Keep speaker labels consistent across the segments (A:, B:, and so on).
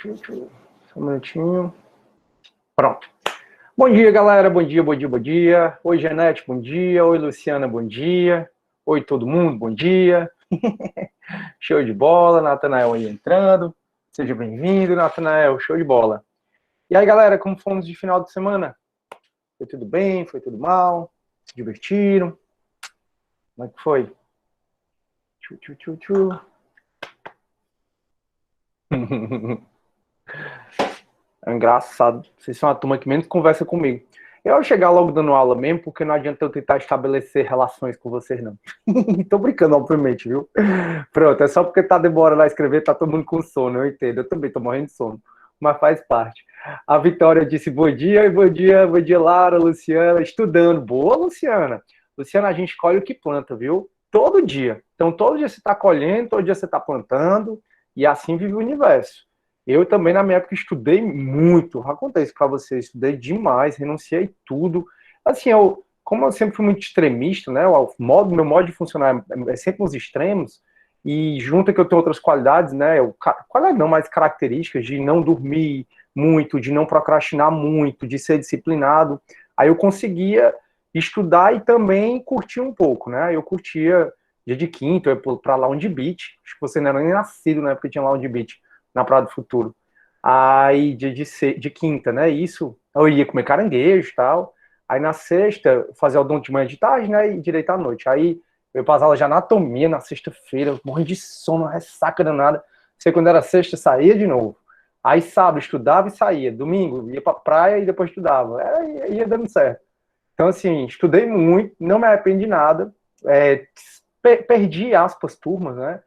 A: Só um minutinho. Pronto. Bom dia, galera. Bom dia, bom dia, bom dia. Oi, Janete, bom dia. Oi, Luciana, bom dia. Oi, todo mundo, bom dia. Show de bola. Natanael aí entrando. Seja bem-vindo, Natanael. Show de bola. E aí, galera, como fomos de final de semana? Foi tudo bem? Foi tudo mal? Se divertiram? Como é que foi? É engraçado. Vocês são a turma que menos conversa comigo. Eu vou chegar logo dando aula mesmo, porque não adianta eu tentar estabelecer relações com vocês, não. Tô brincando, obviamente, viu? Pronto, é só porque tá demorando a escrever, tá todo mundo com sono, eu entendo. Eu também tô morrendo de sono, mas faz parte. A Vitória disse bom dia, bom dia, Lara, Luciana, estudando. Boa, Luciana. Luciana, a gente colhe o que planta, viu? Todo dia. Então, todo dia você tá colhendo, todo dia você tá plantando, e assim vive o universo. Eu também, na minha época, estudei muito. Acontece para você, estudei demais, renunciei tudo. Assim, como eu sempre fui muito extremista, né? Meu modo de funcionar é sempre nos extremos, e junto que eu tenho outras qualidades, né? Qualidade não, mas características de não dormir muito, de não procrastinar muito, de ser disciplinado. Aí eu conseguia estudar e também curtir um pouco, né? Eu curtia dia de quinta, eu ia para Lounge Beach. Acho que você não era nem nascido na época que tinha Lounge Beach na Praia do Futuro. Aí de quinta, né? Isso, eu ia comer caranguejo e tal. Aí na sexta, fazia o dom de manhã de tarde, né? E direito à noite. Aí eu para as aulas de anatomia na sexta-feira, morrendo de sono, ressaca danada. Sei quando era sexta, saía de novo. Aí sábado estudava e saía. Domingo ia pra praia e depois estudava. Ia dando certo. Então, assim, estudei muito, não me arrependo de nada. Perdi, aspas, turmas, né?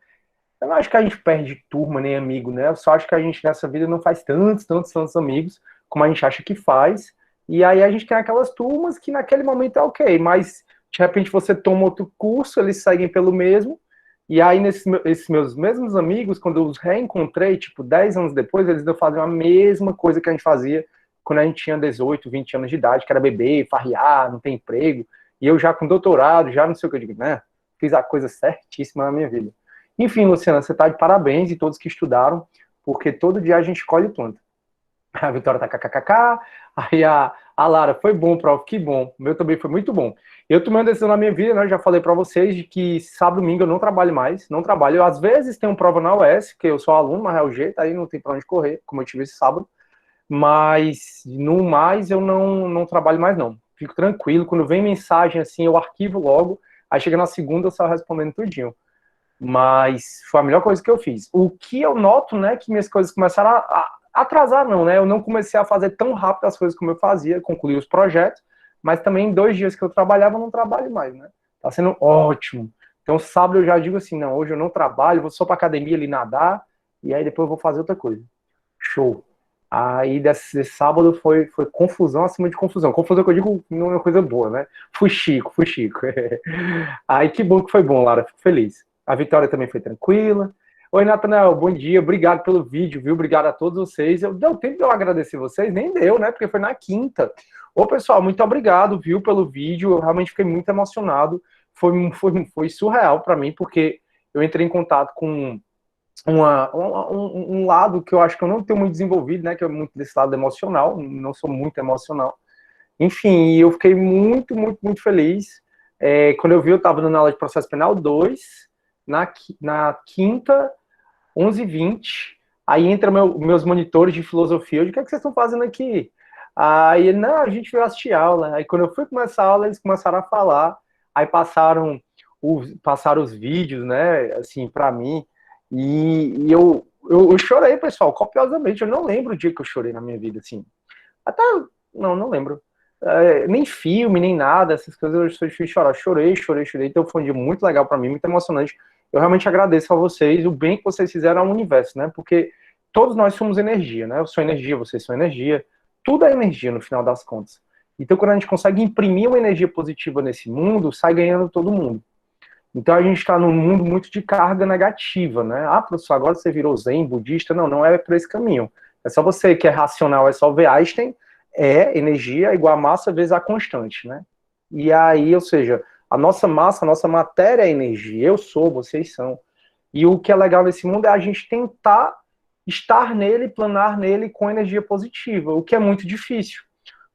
A: Eu não acho que a gente perde turma nem amigo, né? Eu só acho que a gente nessa vida não faz tantos amigos como a gente acha que faz. E aí a gente tem aquelas turmas que naquele momento é ok, mas de repente você toma outro curso, eles seguem pelo mesmo. E aí esses meus mesmos amigos, quando eu os reencontrei, tipo, 10 anos depois, eles ainda fazem a mesma coisa que a gente fazia quando a gente tinha 18, 20 anos de idade, que era beber, farrear, não ter emprego. E eu já com doutorado, já não sei o que eu digo, né? Fiz a coisa certíssima na minha vida. Enfim, Luciana, você está de parabéns e todos que estudaram, porque todo dia a gente colhe planta. A Vitória tá kkkk, aí a Lara, foi bom, prof, que bom. O meu também foi muito bom. Eu tomei uma decisão na minha vida, né? Já falei para vocês de que sábado e domingo eu não trabalho mais, não trabalho. Eu, às vezes tenho prova na UES, que eu sou aluno, mas é o jeito, aí não tem para onde correr, como eu tive esse sábado. Mas no mais eu não trabalho mais, não. Fico tranquilo. Quando vem mensagem assim, eu arquivo logo. Aí chega na segunda, eu só respondendo tudinho. Mas foi a melhor coisa que eu fiz. O que eu noto, né, que minhas coisas começaram a atrasar, não, né? Eu não comecei a fazer tão rápido as coisas como eu fazia, concluir os projetos, mas também em 2 dias que eu trabalhava, eu não trabalho mais, né? Tá sendo ótimo. Então, sábado eu já digo assim, não, hoje eu não trabalho, vou só pra academia ali nadar, e aí depois eu vou fazer outra coisa. Show. Aí desse sábado foi confusão acima de confusão. Confusão que eu digo não é uma coisa boa, né? Fui Chico, fui Chico. Aí que bom que foi bom, Lara, fico feliz. A vitória também foi tranquila. Oi, Natanael, bom dia, obrigado pelo vídeo, viu? Obrigado a todos vocês. Deu tempo de eu agradecer vocês? Nem deu, né? Porque foi na quinta. Ô, pessoal, muito obrigado, viu, pelo vídeo. Eu realmente fiquei muito emocionado. Foi surreal para mim, porque eu entrei em contato com um lado que eu acho que eu não tenho muito desenvolvido, né? Que é muito desse lado emocional, não sou muito emocional. Enfim, eu fiquei muito feliz. Quando eu vi, eu estava dando aula de processo penal 2, na quinta, 11h20. Aí entra meus monitores de filosofia. Eu digo, o que, é que vocês estão fazendo aqui? Aí, não, a gente veio assistir aula. Aí quando eu fui começar a aula, eles começaram a falar. Aí passaram os vídeos, né, assim, para mim. E eu chorei, pessoal, copiosamente. Eu não lembro o dia que eu chorei na minha vida, assim. Até, não lembro. Nem filme, nem nada, essas coisas eu sou difícil de chorar. Chorei. Então foi um dia muito legal para mim, muito emocionante. Eu realmente agradeço a vocês, o bem que vocês fizeram ao universo, né? Porque todos nós somos energia, né? Eu sou energia, vocês são energia. Tudo é energia no final das contas. Então, quando a gente consegue imprimir uma energia positiva nesse mundo, sai ganhando todo mundo. Então, a gente está num mundo muito de carga negativa, né? Ah, professor, agora você virou zen, budista. Não é por esse caminho. É só você que é racional, é só ver Einstein, energia igual a massa vezes a constante, né? E aí, ou seja, a nossa massa, a nossa matéria é energia. Eu sou, vocês são. E o que é legal nesse mundo é a gente tentar estar nele, planar nele com energia positiva, o que é muito difícil.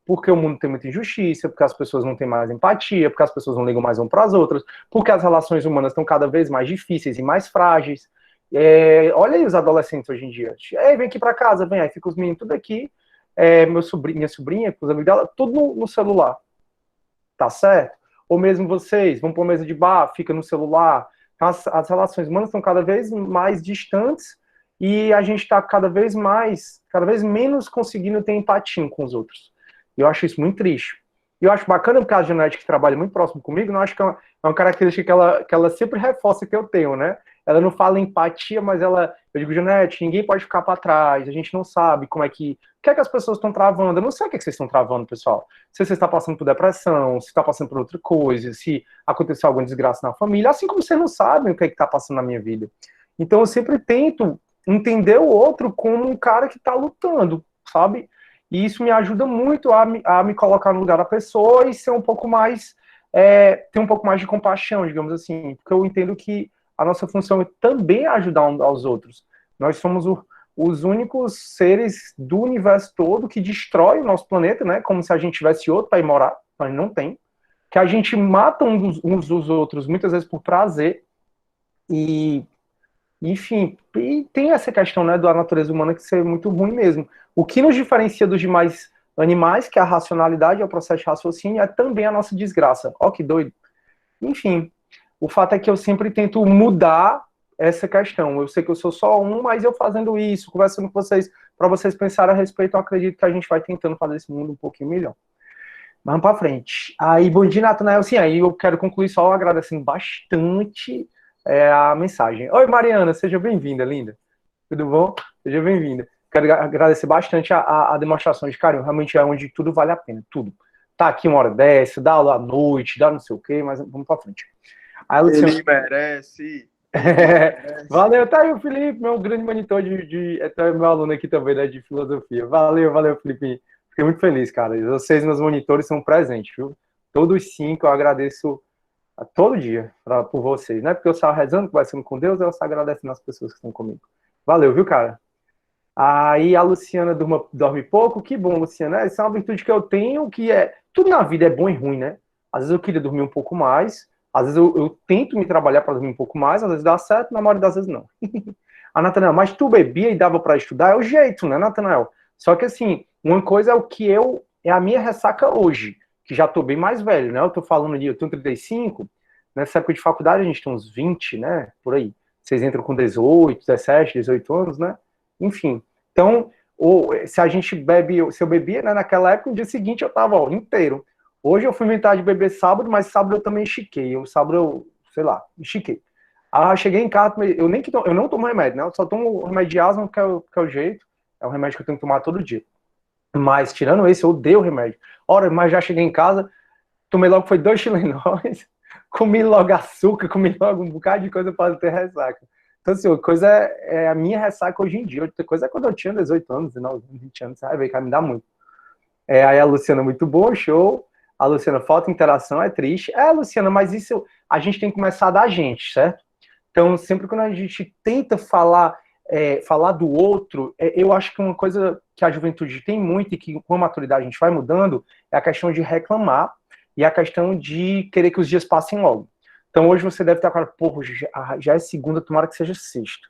A: Porque o mundo tem muita injustiça, porque as pessoas não têm mais empatia, porque as pessoas não ligam mais umas para as outras, porque as relações humanas estão cada vez mais difíceis e mais frágeis. Olha aí os adolescentes hoje em dia. Vem aqui para casa, vem aí, fica os meninos tudo aqui, minha sobrinha, com os amigos dela, tudo no celular. Tá certo? Ou mesmo vocês, vão para uma mesa de bar, fica no celular. As relações humanas estão cada vez mais distantes e a gente está cada vez menos conseguindo ter empatia com os outros. E eu acho isso muito triste. E eu acho bacana porque a Janete, que trabalha muito próximo comigo, não acho que é uma característica que ela sempre reforça que eu tenho, né? Ela não fala empatia, mas eu digo, Janete, ninguém pode ficar para trás, a gente não sabe como é que, o que é que as pessoas estão travando. Eu não sei o que é que vocês estão travando, pessoal. Se você está passando por depressão, se está passando por outra coisa, se aconteceu alguma desgraça na família, assim como vocês não sabem o que é que está passando na minha vida. Então eu sempre tento entender o outro como um cara que está lutando, sabe? E isso me ajuda muito a me colocar no lugar da pessoa e ser um pouco mais, ter um pouco mais de compaixão, digamos assim, porque eu entendo que a nossa função é também ajudar uns aos outros. Nós somos os únicos seres do universo todo que destrói o nosso planeta, né? Como se a gente tivesse outro para ir morar, mas não tem. Que a gente mata uns dos outros, muitas vezes por prazer. E, enfim, e tem essa questão, né, da natureza humana que ser muito ruim mesmo. O que nos diferencia dos demais animais, que é a racionalidade, é o processo de raciocínio, é também a nossa desgraça. Ó, que doido. Enfim, o fato é que eu sempre tento mudar essa questão. Eu sei que eu sou só um, mas eu fazendo isso, conversando com vocês, para vocês pensarem a respeito, eu acredito que a gente vai tentando fazer esse mundo um pouquinho melhor. Mas vamos para frente. Aí, bom dia, Natanael. Sim, aí eu quero concluir só agradecendo bastante a mensagem. Oi, Mariana, seja bem-vinda, linda. Tudo bom? Seja bem-vinda. Quero agradecer bastante a demonstração de carinho. Realmente é onde tudo vale a pena, tudo. Tá aqui uma hora dessa, dá aula à noite, dá não sei o quê, mas vamos para frente.
B: Aí, Luciano... Ele merece.
A: Valeu, tá aí o Felipe, meu grande monitor é meu aluno aqui também, né, de filosofia. Valeu, Felipe. Fiquei muito feliz, cara. Vocês, meus monitores, são presentes, viu? Todos 5, eu agradeço a todo dia por vocês. Não é porque eu saio rezando, conversando com Deus, eu só agradecendo as pessoas que estão comigo. Valeu, viu, cara? Aí a Luciana dorme pouco. Que bom, Luciana. Essa é uma virtude que eu tenho, que é... Tudo na vida é bom e ruim, né? Às vezes eu queria dormir um pouco mais, às vezes eu tento me trabalhar para dormir um pouco mais, às vezes dá certo, na maioria das vezes não. A Natanael, mas tu bebia e dava para estudar? É o jeito, né, Natanael? Só que assim, uma coisa é o que é a minha ressaca hoje, que já tô bem mais velho, né? Eu tô falando de, eu tenho 35, nessa época de faculdade a gente tem uns 20, né, por aí. Vocês entram com 18, 17, 18 anos, né? Enfim, então, se a gente bebe, se eu bebia, né, naquela época, no dia seguinte eu tava inteiro. Hoje eu fui inventar de beber sábado, mas sábado eu também estiquei. Sábado eu, sei lá, estiquei. Aí eu cheguei em casa, eu não tomo remédio, né? Eu só tomo remédio de asma, que é o jeito. É um remédio que eu tenho que tomar todo dia. Mas, tirando esse, eu odeio o remédio. Ora, mas já cheguei em casa, tomei logo, foi 2 Tilenóis, comi logo açúcar, comi logo um bocado de coisa para ter ressaca. Então, assim, a coisa é a minha ressaca hoje em dia. Outra coisa é quando eu tinha 18 anos, 19, 20 anos, você vai ver que vai me dar muito. Aí a Luciana, muito bom, show. A Luciana, falta interação, é triste. Luciana, mas isso a gente tem que começar da gente, certo? Então, sempre quando a gente tenta falar do outro, eu acho que uma coisa que a juventude tem muito e que com a maturidade a gente vai mudando é a questão de reclamar e a questão de querer que os dias passem logo. Então, hoje você deve estar com a porra, já é segunda, tomara que seja sexta.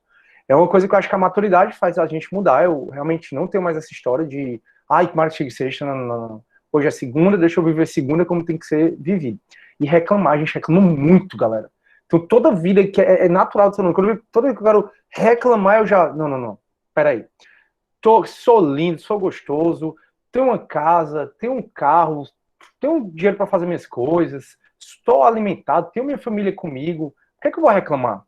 A: É uma coisa que eu acho que a maturidade faz a gente mudar. Eu realmente não tenho mais essa história de tomara que chegue sexta, não. Hoje é segunda, deixa eu viver segunda como tem que ser vivido. E reclamar, a gente reclama muito, galera. Então, toda vida que é natural do ser humano, toda vez que eu quero reclamar, eu já... Não. Peraí. Sou lindo, sou gostoso, tenho uma casa, tenho um carro, tenho dinheiro para fazer minhas coisas, estou alimentado, tenho minha família comigo. Por que eu vou reclamar?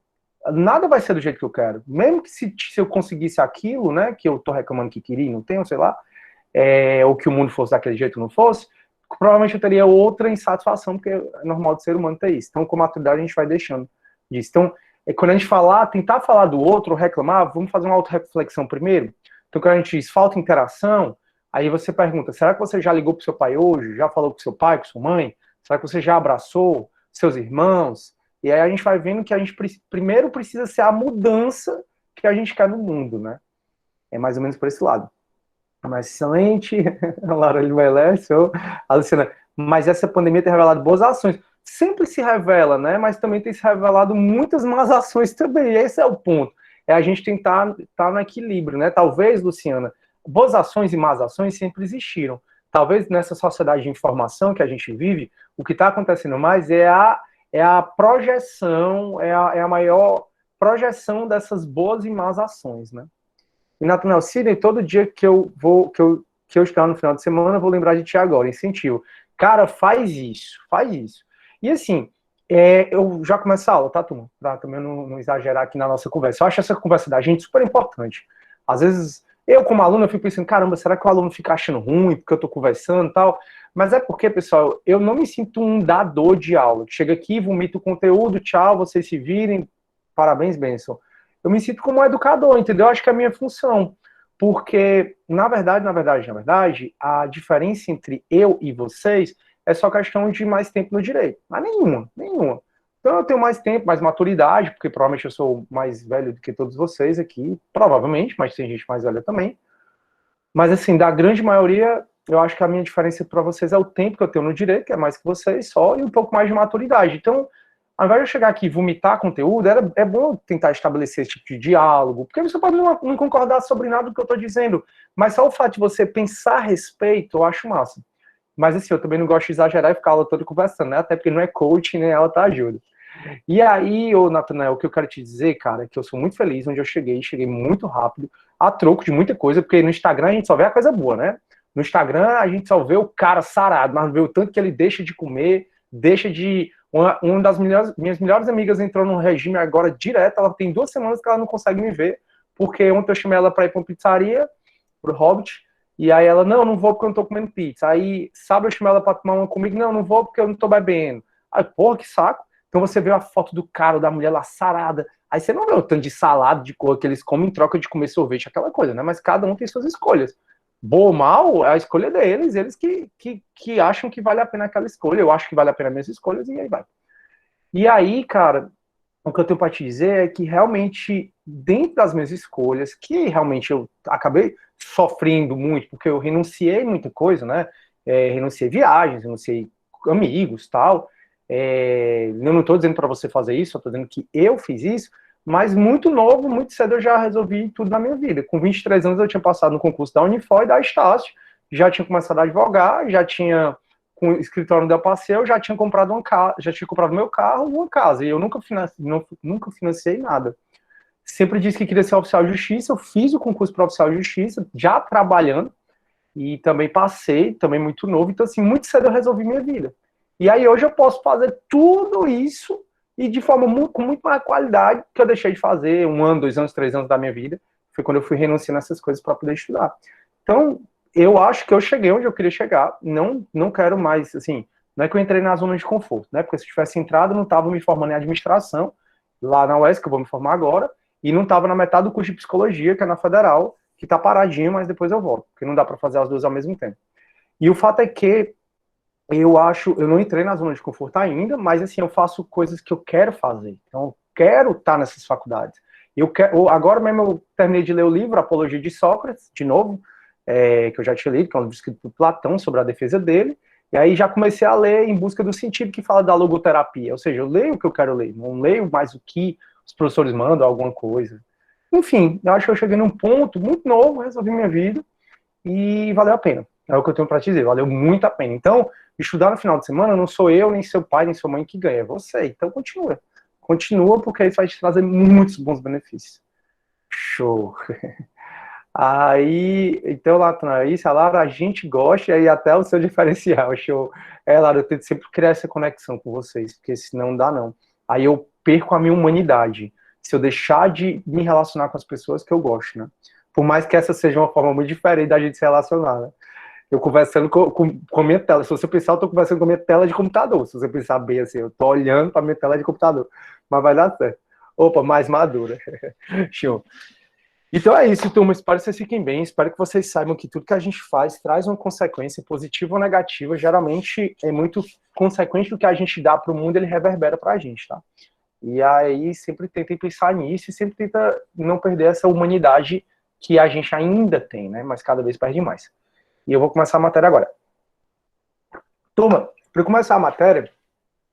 A: Nada vai ser do jeito que eu quero. Mesmo que se eu conseguisse aquilo, né, que eu tô reclamando que queria e não tenho, sei lá, ou que o mundo fosse daquele jeito e não fosse, provavelmente eu teria outra insatisfação, porque é normal do ser humano ter isso. Então, com a maturidade, a gente vai deixando disso. Então, quando a gente tentar falar do outro, reclamar, vamos fazer uma auto-reflexão primeiro. Então, quando a gente diz falta interação, aí você pergunta, será que você já ligou pro seu pai hoje? Já falou com seu pai, com sua mãe? Será que você já abraçou seus irmãos? E aí a gente vai vendo que a gente primeiro precisa ser a mudança que a gente quer no mundo, né? É mais ou menos por esse lado. Mas excelente, a Laura Limelece, a Luciana. Mas essa pandemia tem revelado boas ações. Sempre se revela, né? Mas também tem se revelado muitas más ações também. Esse é o ponto. É a gente tentar estar no equilíbrio, né? Talvez, Luciana, boas ações e más ações sempre existiram. Talvez nessa sociedade de informação que a gente vive, o que está acontecendo mais é a projeção, é a maior projeção dessas boas e más ações, né? E, Nathaniel, Sidney, todo dia que eu estar no final de semana, eu vou lembrar de ti agora, incentivo. Cara, faz isso, faz isso. E assim, eu já começo a aula, tá, turma? Pra também não exagerar aqui na nossa conversa. Eu acho essa conversa da gente super importante. Às vezes, eu como aluno, eu fico pensando, caramba, será que o aluno fica achando ruim porque eu tô conversando e tal? Mas é porque, pessoal, eu não me sinto um dador de aula. Chega aqui, vomito o conteúdo, tchau, vocês se virem, parabéns, Benção. Eu me sinto como um educador, entendeu? Acho que é a minha função. Porque, na verdade, a diferença entre eu e vocês é só questão de mais tempo no direito. Mas nenhuma. Então eu tenho mais tempo, mais maturidade, porque provavelmente eu sou mais velho do que todos vocês aqui, provavelmente, mas tem gente mais velha também. Mas assim, da grande maioria, eu acho que a minha diferença para vocês é o tempo que eu tenho no direito, que é mais que vocês só, e um pouco mais de maturidade. Então, ao invés de eu chegar aqui e vomitar conteúdo, é bom tentar estabelecer esse tipo de diálogo, porque você pode não concordar sobre nada do que eu estou dizendo, mas só o fato de você pensar a respeito, eu acho massa. Mas assim, eu também não gosto de exagerar e ficar a aula toda conversando, né? Até porque não é coaching, né? Ela tá ajuda. E aí, ô Nathanael, o que eu quero te dizer, cara, é que eu sou muito feliz onde eu cheguei muito rápido, a troco de muita coisa, porque no Instagram a gente só vê a coisa boa, né? No Instagram a gente só vê o cara sarado, mas vê o tanto que ele deixa de comer, deixa de. Uma das minhas melhores amigas entrou num regime agora direto, ela tem 2 semanas que ela não consegue me ver, porque ontem eu chamei ela pra ir pra uma pizzaria, pro Hobbit, e aí ela, não vou porque eu não tô comendo pizza. Aí, sábado eu chamei ela pra tomar uma comigo, não vou porque eu não tô bebendo. Aí, porra, que saco. Então você vê a foto do cara ou da mulher lá sarada. Aí você não vê o tanto de salada, de cor que eles comem em troca de comer sorvete, aquela coisa, né? Mas cada um tem suas escolhas. Boa ou mal, é a escolha deles, eles que acham que vale a pena aquela escolha. Eu acho que vale a pena as minhas escolhas, e aí vai. E aí, cara, o que eu tenho para te dizer é que realmente, dentro das minhas escolhas, que realmente eu acabei sofrendo muito, porque eu renunciei muita coisa, né? Renunciei viagens, renunciei amigos, tal. Eu não estou dizendo para você fazer isso, eu estou dizendo que eu fiz isso, mas muito novo, muito cedo eu já resolvi tudo na minha vida. Com 23 anos eu tinha passado no concurso da Unifor e da Estácio, já tinha começado a advogar, já tinha com o escritório onde eu passei, eu já tinha comprado uma casa, já tinha comprado meu carro e uma casa, e eu nunca financiei nada. Sempre disse que queria ser oficial de justiça, eu fiz o concurso para oficial de justiça, já trabalhando, e também passei, também muito novo, então assim, muito cedo eu resolvi minha vida. E aí hoje eu posso fazer tudo isso e de forma com muito mais qualidade que eu deixei de fazer 1 ano, 2 anos, 3 anos da minha vida. Foi quando eu fui renunciando a essas coisas para poder estudar. Então, eu acho que eu cheguei onde eu queria chegar. Não quero mais, assim, não é que eu entrei na zona de conforto, né? Porque se eu tivesse entrado, eu não estava me formando em administração, lá na UES, que eu vou me formar agora, e não estava na metade do curso de psicologia, que é na Federal, que está paradinho, mas depois eu volto, porque não dá para fazer as duas ao mesmo tempo. E o fato é que eu não entrei na zona de conforto ainda, mas assim, eu faço coisas que eu quero fazer. Então, eu quero estar nessas faculdades. Agora mesmo eu terminei de ler o livro Apologia de Sócrates, de novo, que eu já tinha lido, que é um livro escrito por Platão sobre a defesa dele, e aí já comecei a ler Em Busca do Sentido, que fala da logoterapia, ou seja, eu leio o que eu quero ler, não leio mais o que os professores mandam, alguma coisa. Enfim, eu acho que eu cheguei num ponto muito novo, resolvi minha vida, e valeu a pena. É o que eu tenho para te dizer, valeu muito a pena. Então, estudar no final de semana não sou eu, nem seu pai, nem sua mãe que ganha, é você. Então, continua. Continua, porque isso vai te trazer muitos bons benefícios. Show. Aí, então, Laís, a Lara, a gente gosta e aí até o seu diferencial, show. Lara, eu tento sempre criar essa conexão com vocês, porque senão não dá, não. Aí eu perco a minha humanidade, se eu deixar de me relacionar com as pessoas que eu gosto, né? Por mais que essa seja uma forma muito diferente da gente se relacionar, né? Eu conversando com a minha tela, se você pensar, eu tô conversando com a minha tela de computador, se você pensar bem assim, eu tô olhando pra minha tela de computador, mas vai dar certo. Opa, mais madura. Show. Então é isso, turma. Espero que vocês fiquem bem. Espero que vocês saibam que tudo que a gente faz traz uma consequência positiva ou negativa. Geralmente é muito consequente do que a gente dá para o mundo, ele reverbera para a gente, tá? E aí sempre tentem pensar nisso e sempre tenta não perder essa humanidade que a gente ainda tem, né? Mas cada vez perde mais. E eu vou começar a matéria agora. Turma, para começar a matéria,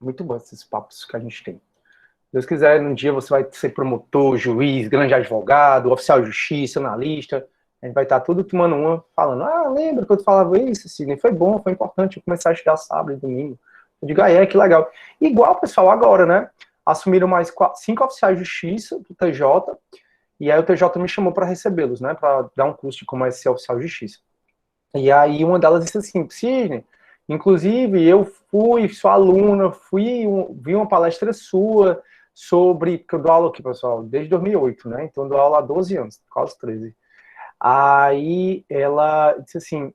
A: muito bom esses papos que a gente tem. Se Deus quiser, num dia você vai ser promotor, juiz, grande advogado, oficial de justiça, analista. A gente vai estar tudo tomando uma, falando, lembra que eu te falava isso, Sidney? Foi bom, foi importante eu começar a estudar sábado e domingo. Eu digo, que legal. Igual, pessoal, agora, né? Assumiram mais 5 oficiais de justiça do TJ, e aí o TJ me chamou para recebê-los, né? Para dar um curso de como é ser oficial de justiça. E aí uma delas disse assim, Sidney, inclusive eu fui sua aluna, vi uma palestra sua sobre, porque eu dou aula aqui, pessoal, desde 2008, né? Então eu dou aula há 12 anos, quase 13. Aí ela disse assim,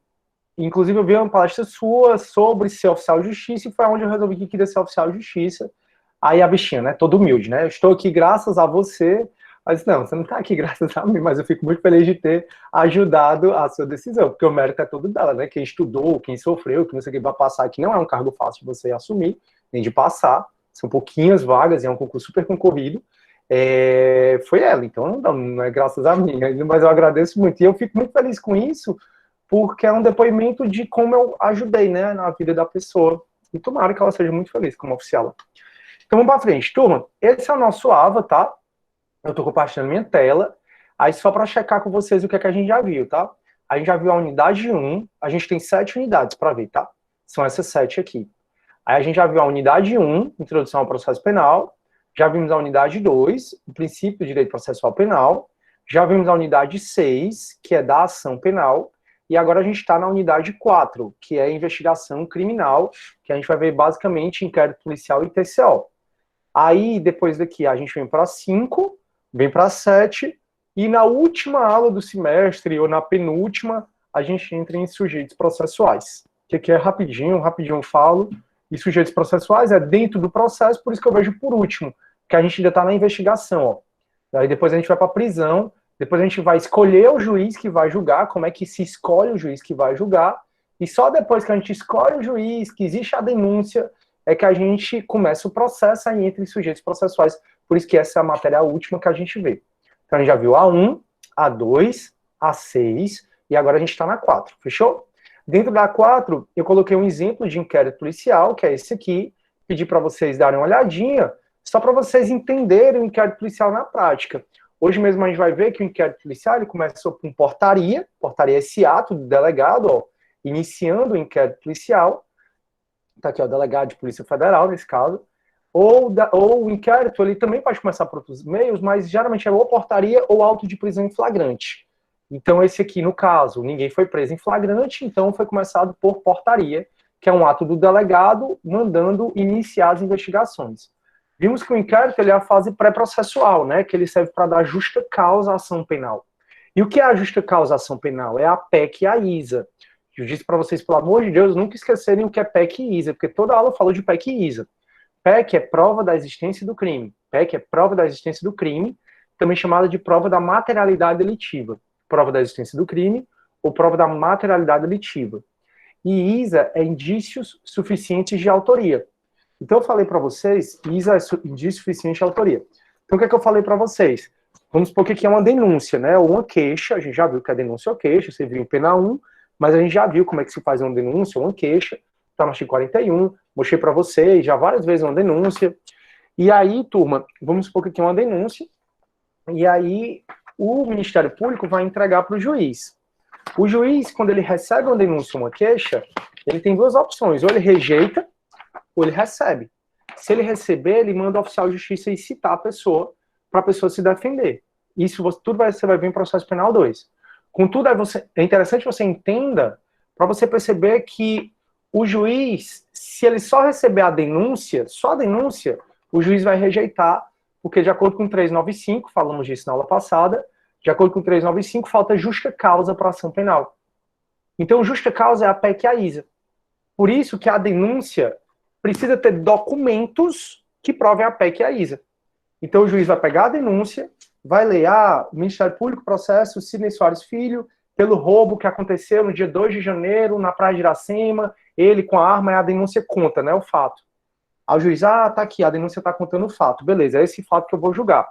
A: inclusive eu vi uma palestra sua sobre ser oficial de justiça e foi onde eu resolvi que queria ser oficial de justiça. Aí a bichinha, né, toda humilde, né, eu estou aqui graças a você. Mas não, você não está aqui graças a mim, mas eu fico muito feliz de ter ajudado a sua decisão, porque o mérito é todo dela, né, quem estudou, quem sofreu, que não sei o que vai passar, que não é um cargo fácil de você assumir, nem de passar, são pouquinhas vagas, é um concurso super concorrido, foi ela, então não é graças a mim, mas eu agradeço muito, e eu fico muito feliz com isso, porque é um depoimento de como eu ajudei, né, na vida da pessoa, e tomara que ela seja muito feliz como oficial. Então vamos para frente, turma, esse é o nosso AVA, tá? Eu estou compartilhando minha tela, aí só para checar com vocês o que é que a gente já viu, tá? A gente já viu a unidade 1, a gente tem 7 unidades para ver, tá? São essas 7 aqui. Aí a gente já viu a unidade 1, Introdução ao Processo Penal, já vimos a unidade 2, o princípio do direito processual penal, já vimos a unidade 6, que é da ação penal, e agora a gente está na unidade 4, que é a investigação criminal, que a gente vai ver basicamente inquérito policial e TCO. Aí, depois daqui, a gente vem para 5, vem para 7, e na última aula do semestre, ou na penúltima, a gente entra em sujeitos processuais. Que aqui é rapidinho eu falo. E sujeitos processuais é dentro do processo, por isso que eu vejo por último, que a gente ainda está na investigação, ó. Aí depois a gente vai para a prisão, depois a gente vai escolher o juiz que vai julgar, como é que se escolhe o juiz que vai julgar, e só depois que a gente escolhe o juiz, que existe a denúncia, é que a gente começa o processo aí entre sujeitos processuais, por isso que essa é a matéria última que a gente vê. Então a gente já viu a 1, a 2, a 6, e agora a gente está na 4, fechou? Dentro da 4, eu coloquei um exemplo de inquérito policial, que é esse aqui, pedi para vocês darem uma olhadinha, só para vocês entenderem o inquérito policial na prática. Hoje mesmo a gente vai ver que o inquérito policial ele começou com portaria é esse ato do delegado, ó, iniciando o inquérito policial, tá aqui, ó, delegado de Polícia Federal, nesse caso, ou o inquérito, ele também pode começar por outros meios, mas geralmente é ou portaria ou auto de prisão em flagrante. Então, esse aqui, no caso, ninguém foi preso em flagrante, então foi começado por portaria, que é um ato do delegado mandando iniciar as investigações. Vimos que o inquérito ele é a fase pré-processual, né, que ele serve para dar justa causa à ação penal. E o que é a justa causa à ação penal? É a PEC e a ISA. Eu disse para vocês, pelo amor de Deus, nunca esquecerem o que é PEC e ISA, porque toda aula falou de PEC e ISA. PEC é prova da existência do crime. PEC é prova da existência do crime, também chamada de prova da materialidade delitiva. Prova da existência do crime ou prova da materialidade delitiva. E ISA é indícios suficientes de autoria. Então eu falei para vocês, ISA é indício suficiente de autoria. Então o que é que eu falei para vocês? Vamos supor que aqui é uma denúncia, né? Ou uma queixa, a gente já viu que é denúncia ou queixa, você viu em pena 1, mas a gente já viu como é que se faz uma denúncia ou uma queixa, tá no artigo 41, mostrei para vocês já várias vezes uma denúncia. E aí, turma, vamos supor que aqui é uma denúncia, e aí o Ministério Público vai entregar para o juiz. O juiz, quando ele recebe uma denúncia ou uma queixa, ele tem duas opções, ou ele rejeita, ou ele recebe. Se ele receber, ele manda o oficial de justiça ir citar a pessoa, para a pessoa se defender. Isso tudo você vai ver em processo penal 2. Contudo, é interessante que você entenda, para você perceber que o juiz, se ele só receber a denúncia, só a denúncia, o juiz vai rejeitar, porque de acordo com 395, falamos disso na aula passada, de acordo com 395, falta justa causa para ação penal. Então, justa causa é a PEC e a ISA. Por isso que a denúncia precisa ter documentos que provem a PEC e a ISA. Então, o juiz vai pegar a denúncia, vai ler, o Ministério Público processo Sidney Soares Filho pelo roubo que aconteceu no dia 2 de janeiro na Praia de Iracema, ele com a arma, e a denúncia conta, né, o fato. Aí o juiz, tá aqui, a denúncia tá contando o fato. Beleza, é esse fato que eu vou julgar.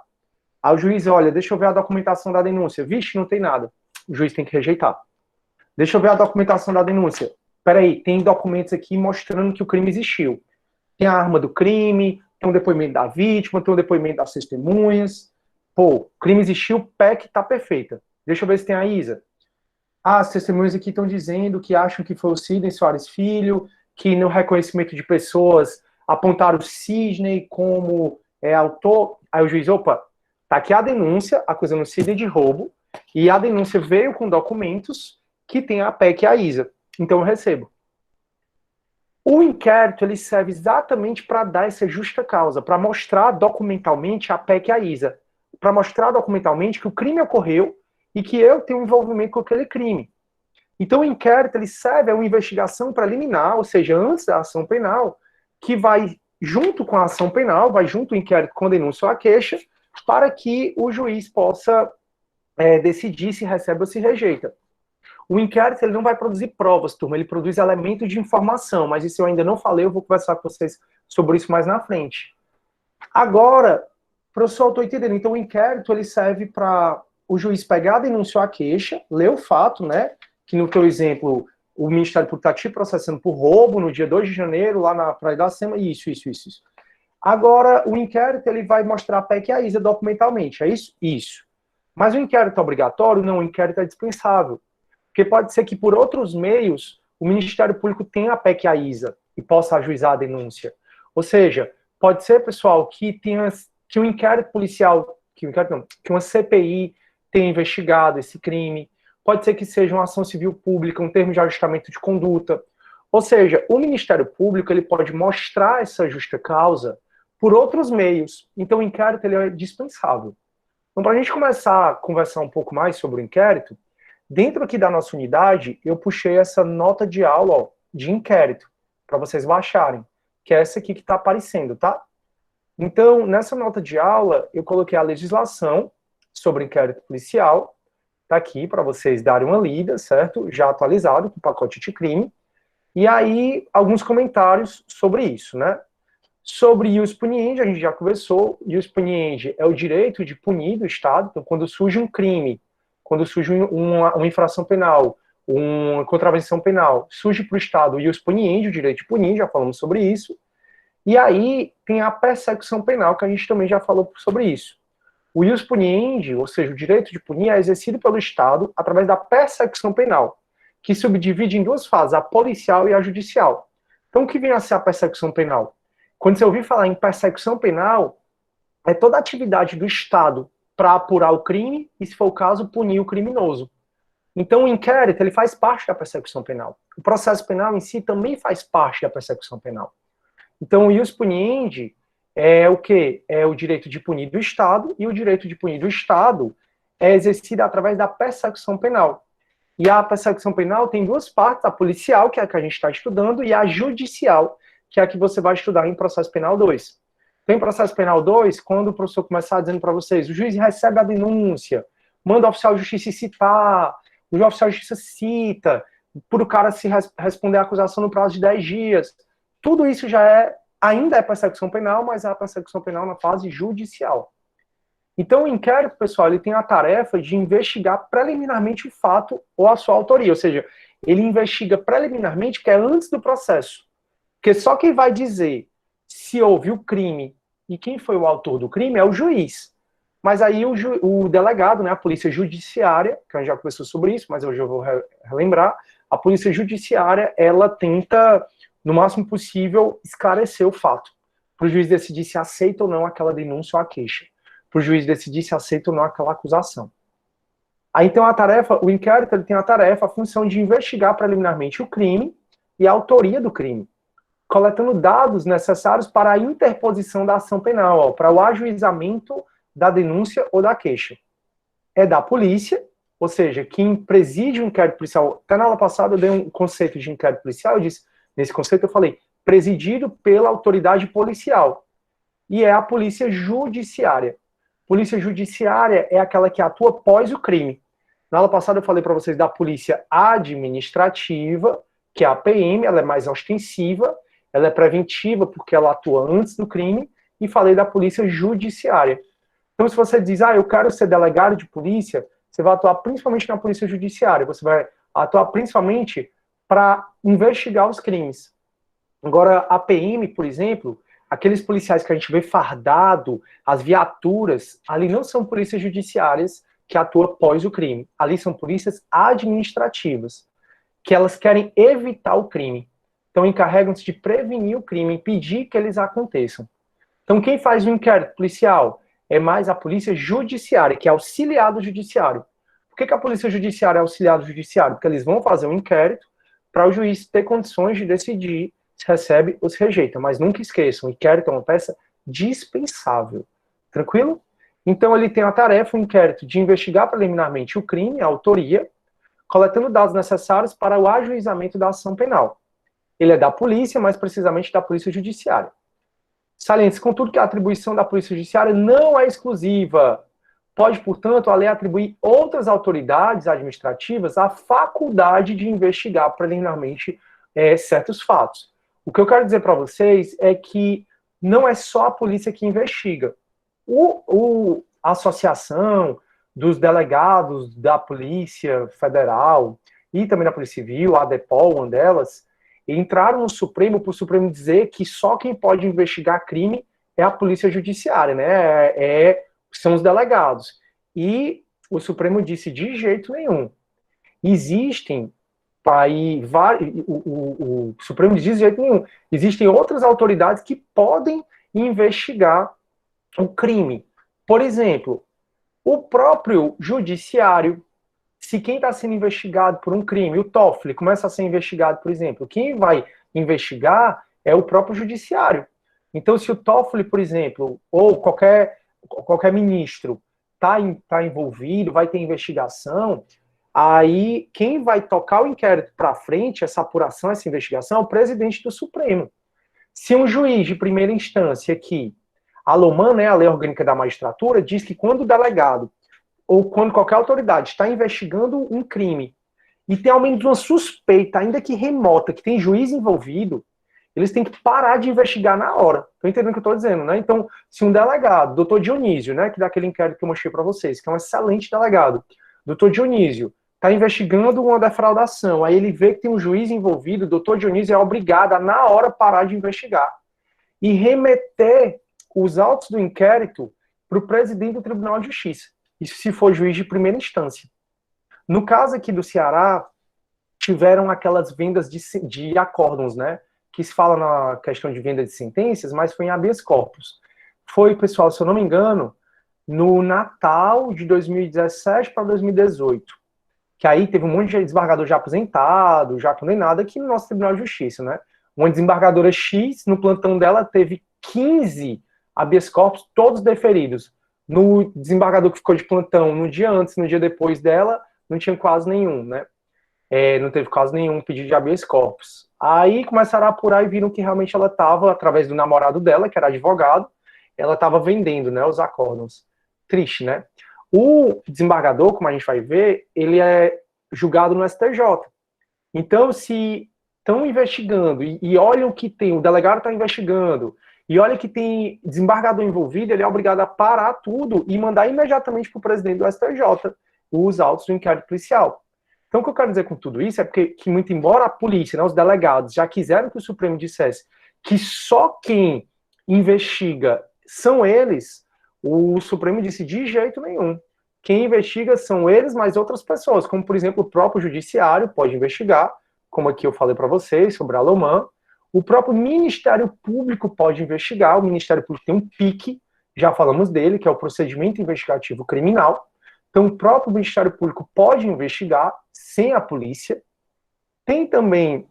A: Aí o juiz, olha, deixa eu ver a documentação da denúncia. Vixe, não tem nada. O juiz tem que rejeitar. Deixa eu ver a documentação da denúncia. Peraí, tem documentos aqui mostrando que o crime existiu. Tem a arma do crime, tem um depoimento da vítima, tem um depoimento das testemunhas. Pô, crime existiu, PEC tá perfeita. Deixa eu ver se tem a Isa. Ah, as testemunhas aqui estão dizendo que acham que foi o Sidney Soares Filho, que no reconhecimento de pessoas apontaram o Sidney como autor. Aí o juiz, opa, tá aqui a denúncia acusando o Sidney de roubo, e a denúncia veio com documentos que tem a PEC e a Isa. Então eu recebo. O inquérito ele serve exatamente para dar essa justa causa, para mostrar documentalmente a PEC e a Isa, para mostrar documentalmente que o crime ocorreu e que eu tenho um envolvimento com aquele crime. Então o inquérito ele serve a uma investigação preliminar, ou seja, antes da ação penal, que vai junto com a ação penal, vai junto o inquérito com a denúncia ou a queixa, para que o juiz possa decidir se recebe ou se rejeita. O inquérito ele não vai produzir provas, turma, ele produz elementos de informação, mas isso eu ainda não falei, eu vou conversar com vocês sobre isso mais na frente. Agora, professor, eu estou entendendo, então o inquérito ele serve para o juiz pegar a denúncia ou a queixa, ler o fato, né, que no teu exemplo, o Ministério Público está te processando por roubo no dia 2 de janeiro, lá na Praia da Sema, isso. Agora, o inquérito ele vai mostrar a PEC e a Isa documentalmente, é isso? Isso. Mas o inquérito é obrigatório? Não, o inquérito é dispensável. Porque pode ser que por outros meios o Ministério Público tenha a PEC e a Isa e possa ajuizar a denúncia. Ou seja, pode ser, pessoal, que um inquérito policial, que uma CPI tenha investigado esse crime. Pode ser que seja uma ação civil pública, um termo de ajustamento de conduta. Ou seja, o Ministério Público ele pode mostrar essa justa causa por outros meios. Então o inquérito ele é dispensável. Então, para a gente começar a conversar um pouco mais sobre o inquérito, dentro aqui da nossa unidade, eu puxei essa nota de aula, ó, de inquérito, para vocês baixarem, que é essa aqui que está aparecendo, tá? Então, nessa nota de aula, eu coloquei a legislação sobre inquérito policial, tá aqui para vocês darem uma lida, certo? Já atualizado, com o pacote de crime, e aí alguns comentários sobre isso, né? Sobre ius puniendi, a gente já conversou, ius puniendi é o direito de punir do Estado, então quando surge um crime, quando surge uma infração penal, uma contravenção penal, surge para o Estado o ius puniendi, o direito de punir, já falamos sobre isso, e aí tem a persecução penal, que a gente também já falou sobre isso. O ius puniendi, ou seja, o direito de punir, é exercido pelo Estado através da persecução penal, que subdivide em duas fases, a policial e a judicial. Então, o que vem a ser a persecução penal? Quando você ouvir falar em persecução penal, é toda a atividade do Estado para apurar o crime e, se for o caso, punir o criminoso. Então, o inquérito ele faz parte da persecução penal. O processo penal em si também faz parte da persecução penal. Então, o ius puniendi é o quê? É o direito de punir do Estado, e o direito de punir do Estado é exercido através da persecução penal. E a persecução penal tem duas partes, a policial, que é a que a gente está estudando, e a judicial, que é a que você vai estudar em processo penal 2. Tem processo penal 2, quando o professor começar dizendo para vocês, o juiz recebe a denúncia, manda o oficial de justiça citar, o oficial de justiça cita, por o cara se responder à acusação no prazo de 10 dias. Tudo isso ainda é persecução penal, mas é a persecução penal na fase judicial. Então o inquérito, pessoal, ele tem a tarefa de investigar preliminarmente o fato ou a sua autoria, ou seja, ele investiga preliminarmente, que é antes do processo. Porque só quem vai dizer se houve o crime e quem foi o autor do crime é o juiz. Mas aí o delegado, né, a polícia judiciária, que a gente já conversou sobre isso, mas hoje eu vou relembrar, a polícia judiciária, ela tenta, no máximo possível, esclarecer o fato. Para o juiz decidir se aceita ou não aquela denúncia ou a queixa. Para o juiz decidir se aceita ou não aquela acusação. Aí então o inquérito ele tem a tarefa, a função de investigar preliminarmente o crime e a autoria do crime, coletando dados necessários para a interposição da ação penal, para o ajuizamento da denúncia ou da queixa. É da polícia, ou seja, quem preside o inquérito policial. Até na aula passada eu dei um conceito de inquérito policial, nesse conceito eu falei, presidido pela autoridade policial. E é a polícia judiciária. Polícia judiciária é aquela que atua após o crime. Na aula passada eu falei para vocês da polícia administrativa, que é a PM, ela é mais ostensiva, ela é preventiva porque ela atua antes do crime, e falei da polícia judiciária. Então, se você diz, eu quero ser delegado de polícia, você vai atuar principalmente na polícia judiciária, você vai atuar principalmente para investigar os crimes. Agora, a PM, por exemplo, aqueles policiais que a gente vê fardado, as viaturas, ali não são polícias judiciárias que atuam após o crime. Ali são polícias administrativas, que elas querem evitar o crime. Então, encarregam-se de prevenir o crime, impedir que eles aconteçam. Então, quem faz o inquérito policial é mais a polícia judiciária, que é auxiliar do judiciário. Por que a polícia judiciária é auxiliar do judiciário? Porque eles vão fazer um inquérito para o juiz ter condições de decidir se recebe ou se rejeita. Mas nunca esqueçam, o inquérito é uma peça dispensável. Tranquilo? Então, ele tem a tarefa, o inquérito, de investigar preliminarmente o crime, a autoria, coletando dados necessários para o ajuizamento da ação penal. Ele é da polícia, mais precisamente da polícia judiciária. Saliente-se, contudo, que a atribuição da polícia judiciária não é exclusiva. Pode, portanto, a lei atribuir outras autoridades administrativas a faculdade de investigar preliminarmente certos fatos. O que eu quero dizer para vocês é que não é só a polícia que investiga. A associação dos delegados da Polícia Federal e também da Polícia Civil, a ADEPOL, uma delas, entraram no Supremo para o Supremo dizer que só quem pode investigar crime é a Polícia Judiciária, né? São os delegados. E o Supremo disse de jeito nenhum. Existem aí o Supremo diz de jeito nenhum. Existem outras autoridades que podem investigar o crime. Por exemplo, o próprio judiciário, se quem está sendo investigado por um crime, o Toffoli, começa a ser investigado, por exemplo, quem vai investigar é o próprio judiciário. Então, se o Toffoli, por exemplo, ou qualquer ministro está envolvido, vai ter investigação, aí quem vai tocar o inquérito para frente, essa apuração, essa investigação, é o presidente do Supremo. Se um juiz de primeira instância aqui, a LOMAN, né, a Lei Orgânica da Magistratura, diz que quando o delegado ou quando qualquer autoridade está investigando um crime e tem ao menos uma suspeita, ainda que remota, que tem juiz envolvido, eles têm que parar de investigar na hora. Estão entendendo o que eu estou dizendo, né? Então, se um delegado, doutor Dionísio, né, que dá aquele inquérito que eu mostrei para vocês, que é um excelente delegado, doutor Dionísio, está investigando uma defraudação, aí ele vê que tem um juiz envolvido, o doutor Dionísio é obrigado a, na hora, parar de investigar e remeter os autos do inquérito para o presidente do Tribunal de Justiça. Isso se for juiz de primeira instância. No caso aqui do Ceará, tiveram aquelas vendas de acórdãos, né? Que se fala na questão de venda de sentenças, mas foi em habeas corpus. Foi, pessoal, se eu não me engano, no Natal de 2017 para 2018. Que aí teve um monte de desembargador já aposentado, já condenado aqui no nosso Tribunal de Justiça, né? Uma desembargadora X, no plantão dela, teve 15 habeas corpus, todos deferidos. No desembargador que ficou de plantão no dia antes, no dia depois dela, não tinha quase nenhum, né? Não teve quase nenhum pedido de habeas corpus. Aí começaram a apurar e viram que realmente ela estava, através do namorado dela, que era advogado, ela estava vendendo, né, os acórdãos. Triste, né? O desembargador, como a gente vai ver, ele é julgado no STJ. Então, se estão investigando e olham que tem, o delegado está investigando, e olha que tem desembargador envolvido, ele é obrigado a parar tudo e mandar imediatamente para o presidente do STJ os autos do inquérito policial. Então, o que eu quero dizer com tudo isso é porque, que muito embora a polícia, né, os delegados, já quiseram que o Supremo dissesse que só quem investiga são eles, o Supremo disse de jeito nenhum. Quem investiga são eles, mais outras pessoas, como, por exemplo, o próprio Judiciário pode investigar, como aqui eu falei para vocês sobre a Loman. O próprio Ministério Público pode investigar, o Ministério Público tem um PIC, já falamos dele, que é o Procedimento Investigativo Criminal. Então, o próprio Ministério Público pode investigar sem a polícia. Tem também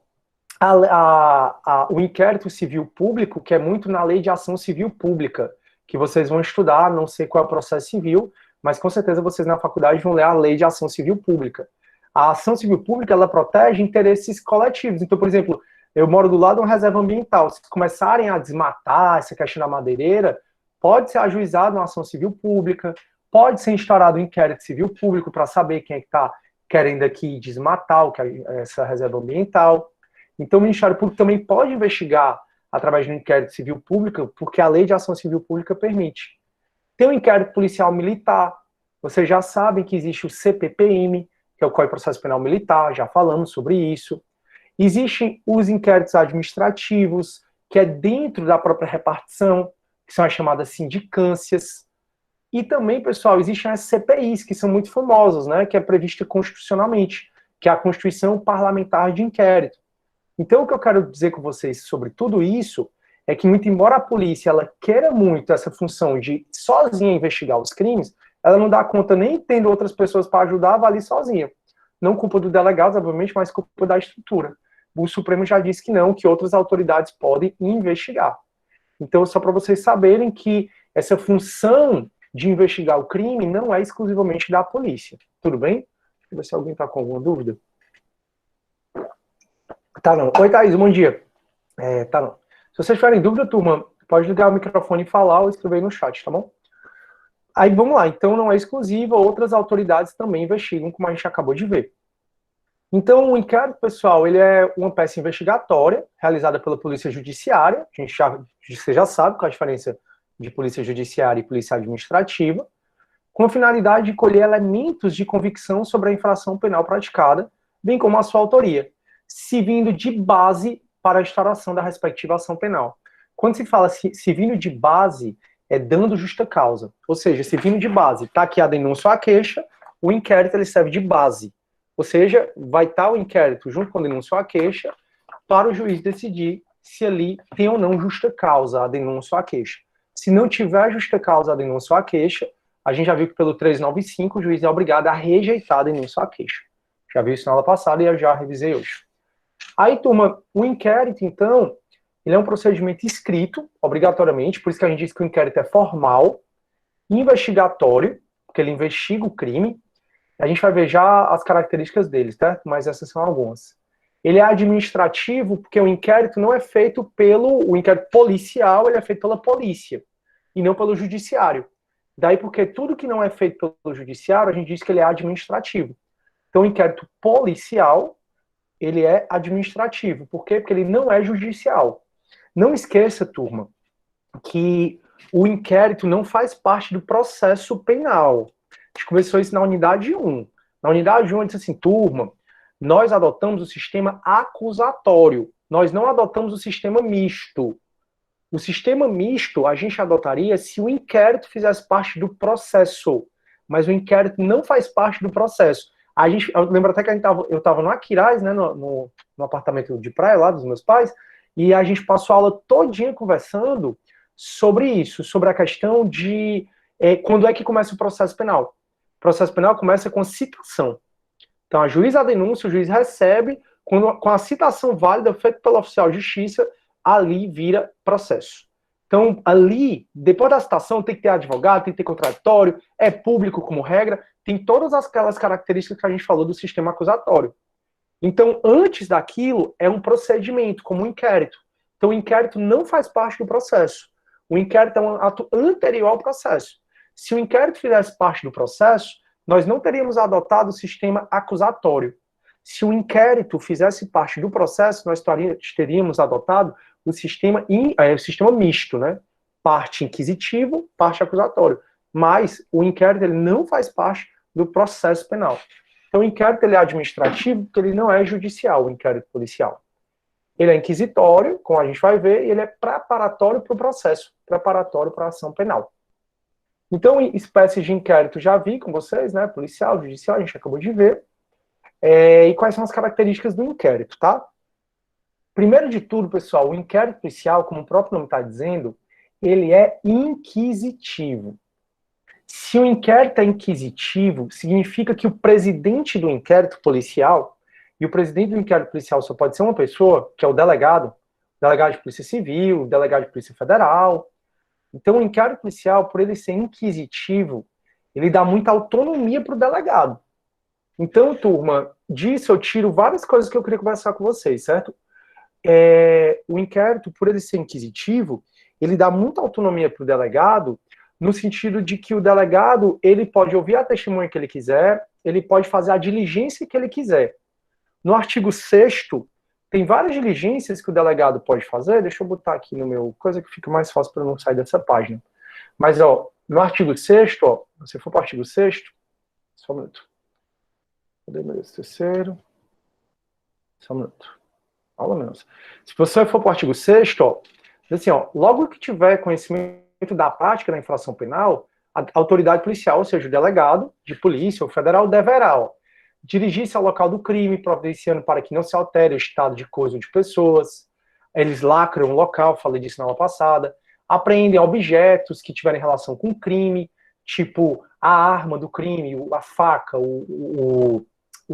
A: o inquérito civil público, que é muito na Lei de Ação Civil Pública, que vocês vão estudar, não sei qual é o processo civil, mas com certeza vocês na faculdade vão ler a Lei de Ação Civil Pública. A ação civil pública, ela protege interesses coletivos. Então, por exemplo, eu moro do lado de uma reserva ambiental. Se começarem a desmatar essa questão da madeireira, pode ser ajuizado uma ação civil pública, pode ser instaurado um inquérito civil público para saber quem é que está querendo aqui desmatar essa reserva ambiental. Então, o Ministério Público também pode investigar através de um inquérito civil público, porque a Lei de Ação Civil Pública permite. Tem o inquérito policial militar. Vocês já sabem que existe o CPPM, que é o Código de Processo Penal Militar, já falamos sobre isso. Existem os inquéritos administrativos, que é dentro da própria repartição, que são as chamadas sindicâncias. E também, pessoal, existem as CPIs, que são muito famosas, né, que é prevista constitucionalmente, que é a Constituição Parlamentar de Inquérito. Então, o que eu quero dizer com vocês sobre tudo isso é que, muito embora a polícia ela queira muito essa função de sozinha investigar os crimes, ela não dá conta nem tendo outras pessoas para ajudar a avalie sozinha. Não culpa do delegado, obviamente, mas culpa da estrutura. O Supremo já disse que não, que outras autoridades podem investigar. Então, só para vocês saberem que essa função de investigar o crime não é exclusivamente da polícia. Tudo bem? Deixa eu ver se alguém está com alguma dúvida. Tá não. Oi, Thaís, bom dia. Tá não. Se vocês tiverem dúvida, turma, pode ligar o microfone e falar ou escrever aí no chat, tá bom? Aí, vamos lá. Então, não é exclusiva, outras autoridades também investigam, como a gente acabou de ver. Então, o inquérito, pessoal, ele é uma peça investigatória realizada pela Polícia Judiciária. Você já sabe qual é a diferença de Polícia Judiciária e Polícia Administrativa, com a finalidade de colher elementos de convicção sobre a infração penal praticada, bem como a sua autoria, servindo de base para a instauração da respectiva ação penal. Quando se fala servindo de base, é dando justa causa. Ou seja, servindo de base, está aqui a denúncia ou a queixa, o inquérito ele serve de base. Ou seja, vai estar o inquérito junto com a denúncia ou a queixa para o juiz decidir se ali tem ou não justa causa a denúncia ou a queixa. Se não tiver justa causa a denúncia ou a queixa, a gente já viu que pelo 395 o juiz é obrigado a rejeitar a denúncia ou a queixa. Já viu isso na aula passada e eu já revisei hoje. Aí, turma, o inquérito, então, ele é um procedimento escrito, obrigatoriamente, por isso que a gente diz que o inquérito é formal, investigatório, porque ele investiga o crime. A gente vai ver já as características dele, tá? Mas essas são algumas. Ele é administrativo, porque o inquérito não é feito o inquérito policial, ele é feito pela polícia, e não pelo judiciário. Daí porque tudo que não é feito pelo judiciário, a gente diz que ele é administrativo. Então, o inquérito policial, ele é administrativo. Por quê? Porque ele não é judicial. Não esqueça, turma, que o inquérito não faz parte do processo penal. A gente começou isso na unidade 1. Na unidade 1, a gente disse assim, turma, nós adotamos o sistema acusatório. Nós não adotamos o sistema misto. O sistema misto a gente adotaria se o inquérito fizesse parte do processo. Mas o inquérito não faz parte do processo. Eu lembro até que eu estava no Aquiraz, né, no apartamento de praia lá dos meus pais, e a gente passou a aula todinha conversando sobre isso, sobre a questão de quando é que começa o processo penal. O processo penal começa com citação. Então, a juíza a denúncia, o juiz recebe, com a citação válida feita pelo oficial de justiça, ali vira processo. Então, ali, depois da citação, tem que ter advogado, tem que ter contraditório, é público como regra, tem todas aquelas características que a gente falou do sistema acusatório. Então, antes daquilo, é um procedimento, como um inquérito. Então, o inquérito não faz parte do processo. O inquérito é um ato anterior ao processo. Se o inquérito fizesse parte do processo, nós não teríamos adotado o sistema acusatório. Se o inquérito fizesse parte do processo, nós teríamos adotado o sistema misto, né? Parte inquisitivo, parte acusatório. Mas o inquérito ele não faz parte do processo penal. Então o inquérito ele é administrativo porque ele não é judicial, o inquérito policial. Ele é inquisitório, como a gente vai ver, e ele é preparatório para o processo, preparatório para a ação penal. Então, espécies de inquérito já vi com vocês, né? Policial, judicial, a gente acabou de ver. E quais são as características do inquérito, tá? Primeiro de tudo, pessoal, o inquérito policial, como o próprio nome está dizendo, ele é inquisitivo. Se o inquérito é inquisitivo, significa que o presidente do inquérito policial, e o presidente do inquérito policial só pode ser uma pessoa, que é o delegado de Polícia Civil, delegado de Polícia Federal. Então, o inquérito policial, por ele ser inquisitivo, ele dá muita autonomia para o delegado. Então, turma, disso eu tiro várias coisas que eu queria conversar com vocês, certo? O inquérito, por ele ser inquisitivo, ele dá muita autonomia para o delegado, no sentido de que o delegado, ele pode ouvir a testemunha que ele quiser, ele pode fazer a diligência que ele quiser. No artigo 6º, tem várias diligências que o delegado pode fazer, deixa eu botar aqui no meu, coisa que fica mais fácil para não sair dessa página. Mas, ó, No artigo 6º, ó, se for para o artigo 6º, só um minuto. Cadê meu terceiro? Só um minuto. Aula menos. Se você for para o artigo 6º, ó, diz assim, ó, logo que tiver conhecimento da prática da infração penal, a autoridade policial, ou seja, o delegado de polícia ou federal, deverá, ó, dirigir-se ao local do crime, providenciando para que não se altere o estado de coisa ou de pessoas. Eles lacram o local, falei disso na aula passada. Apreendem objetos que tiverem relação com o crime, tipo a arma do crime, a faca, o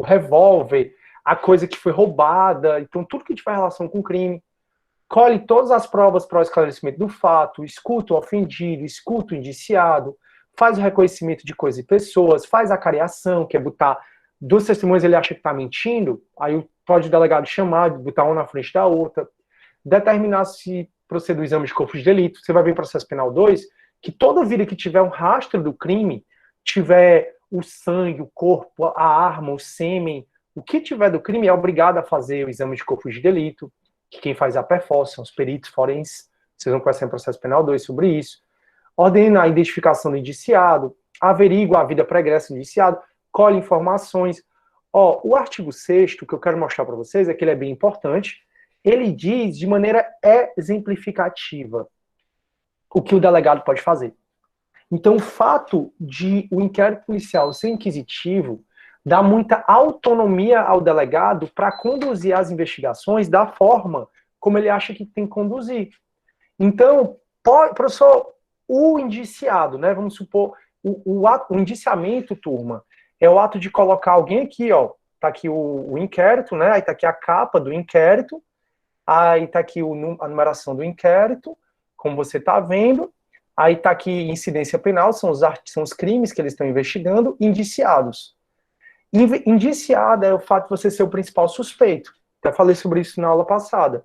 A: revólver, a coisa que foi roubada, então tudo que tiver relação com o crime. Colhe todas as provas para o esclarecimento do fato, escuta o ofendido, escuta o indiciado, faz o reconhecimento de coisas e pessoas, faz a cariação, que é botar duas testemunhas, ele acha que está mentindo, aí pode o delegado chamar, botar uma na frente da outra, determinar se proceder o exame de corpo de delito. Você vai ver em processo penal 2, que toda vida que tiver um rastro do crime, tiver o sangue, o corpo, a arma, o sêmen, o que tiver do crime é obrigado a fazer o exame de corpo de delito, que quem faz a perforce são os peritos forenses, vocês vão conhecer em processo penal 2 sobre isso. Ordena a identificação do indiciado, averigua a vida pregressa do indiciado, colhe informações. Ó, o artigo 6º, que eu quero mostrar para vocês, é que ele é bem importante. Ele diz de maneira exemplificativa o que o delegado pode fazer. Então, o fato de o inquérito policial ser inquisitivo dá muita autonomia ao delegado para conduzir as investigações da forma como ele acha que tem que conduzir. Então, professor, o indiciado, né, vamos supor, o indiciamento, turma, é o ato de colocar alguém aqui, ó, tá aqui o inquérito, né, aí tá aqui a capa do inquérito, aí tá aqui a numeração do inquérito, como você tá vendo, aí tá aqui incidência penal, são os crimes que eles estão investigando, indiciados. Indiciado é o fato de você ser o principal suspeito. Até falei sobre isso na aula passada.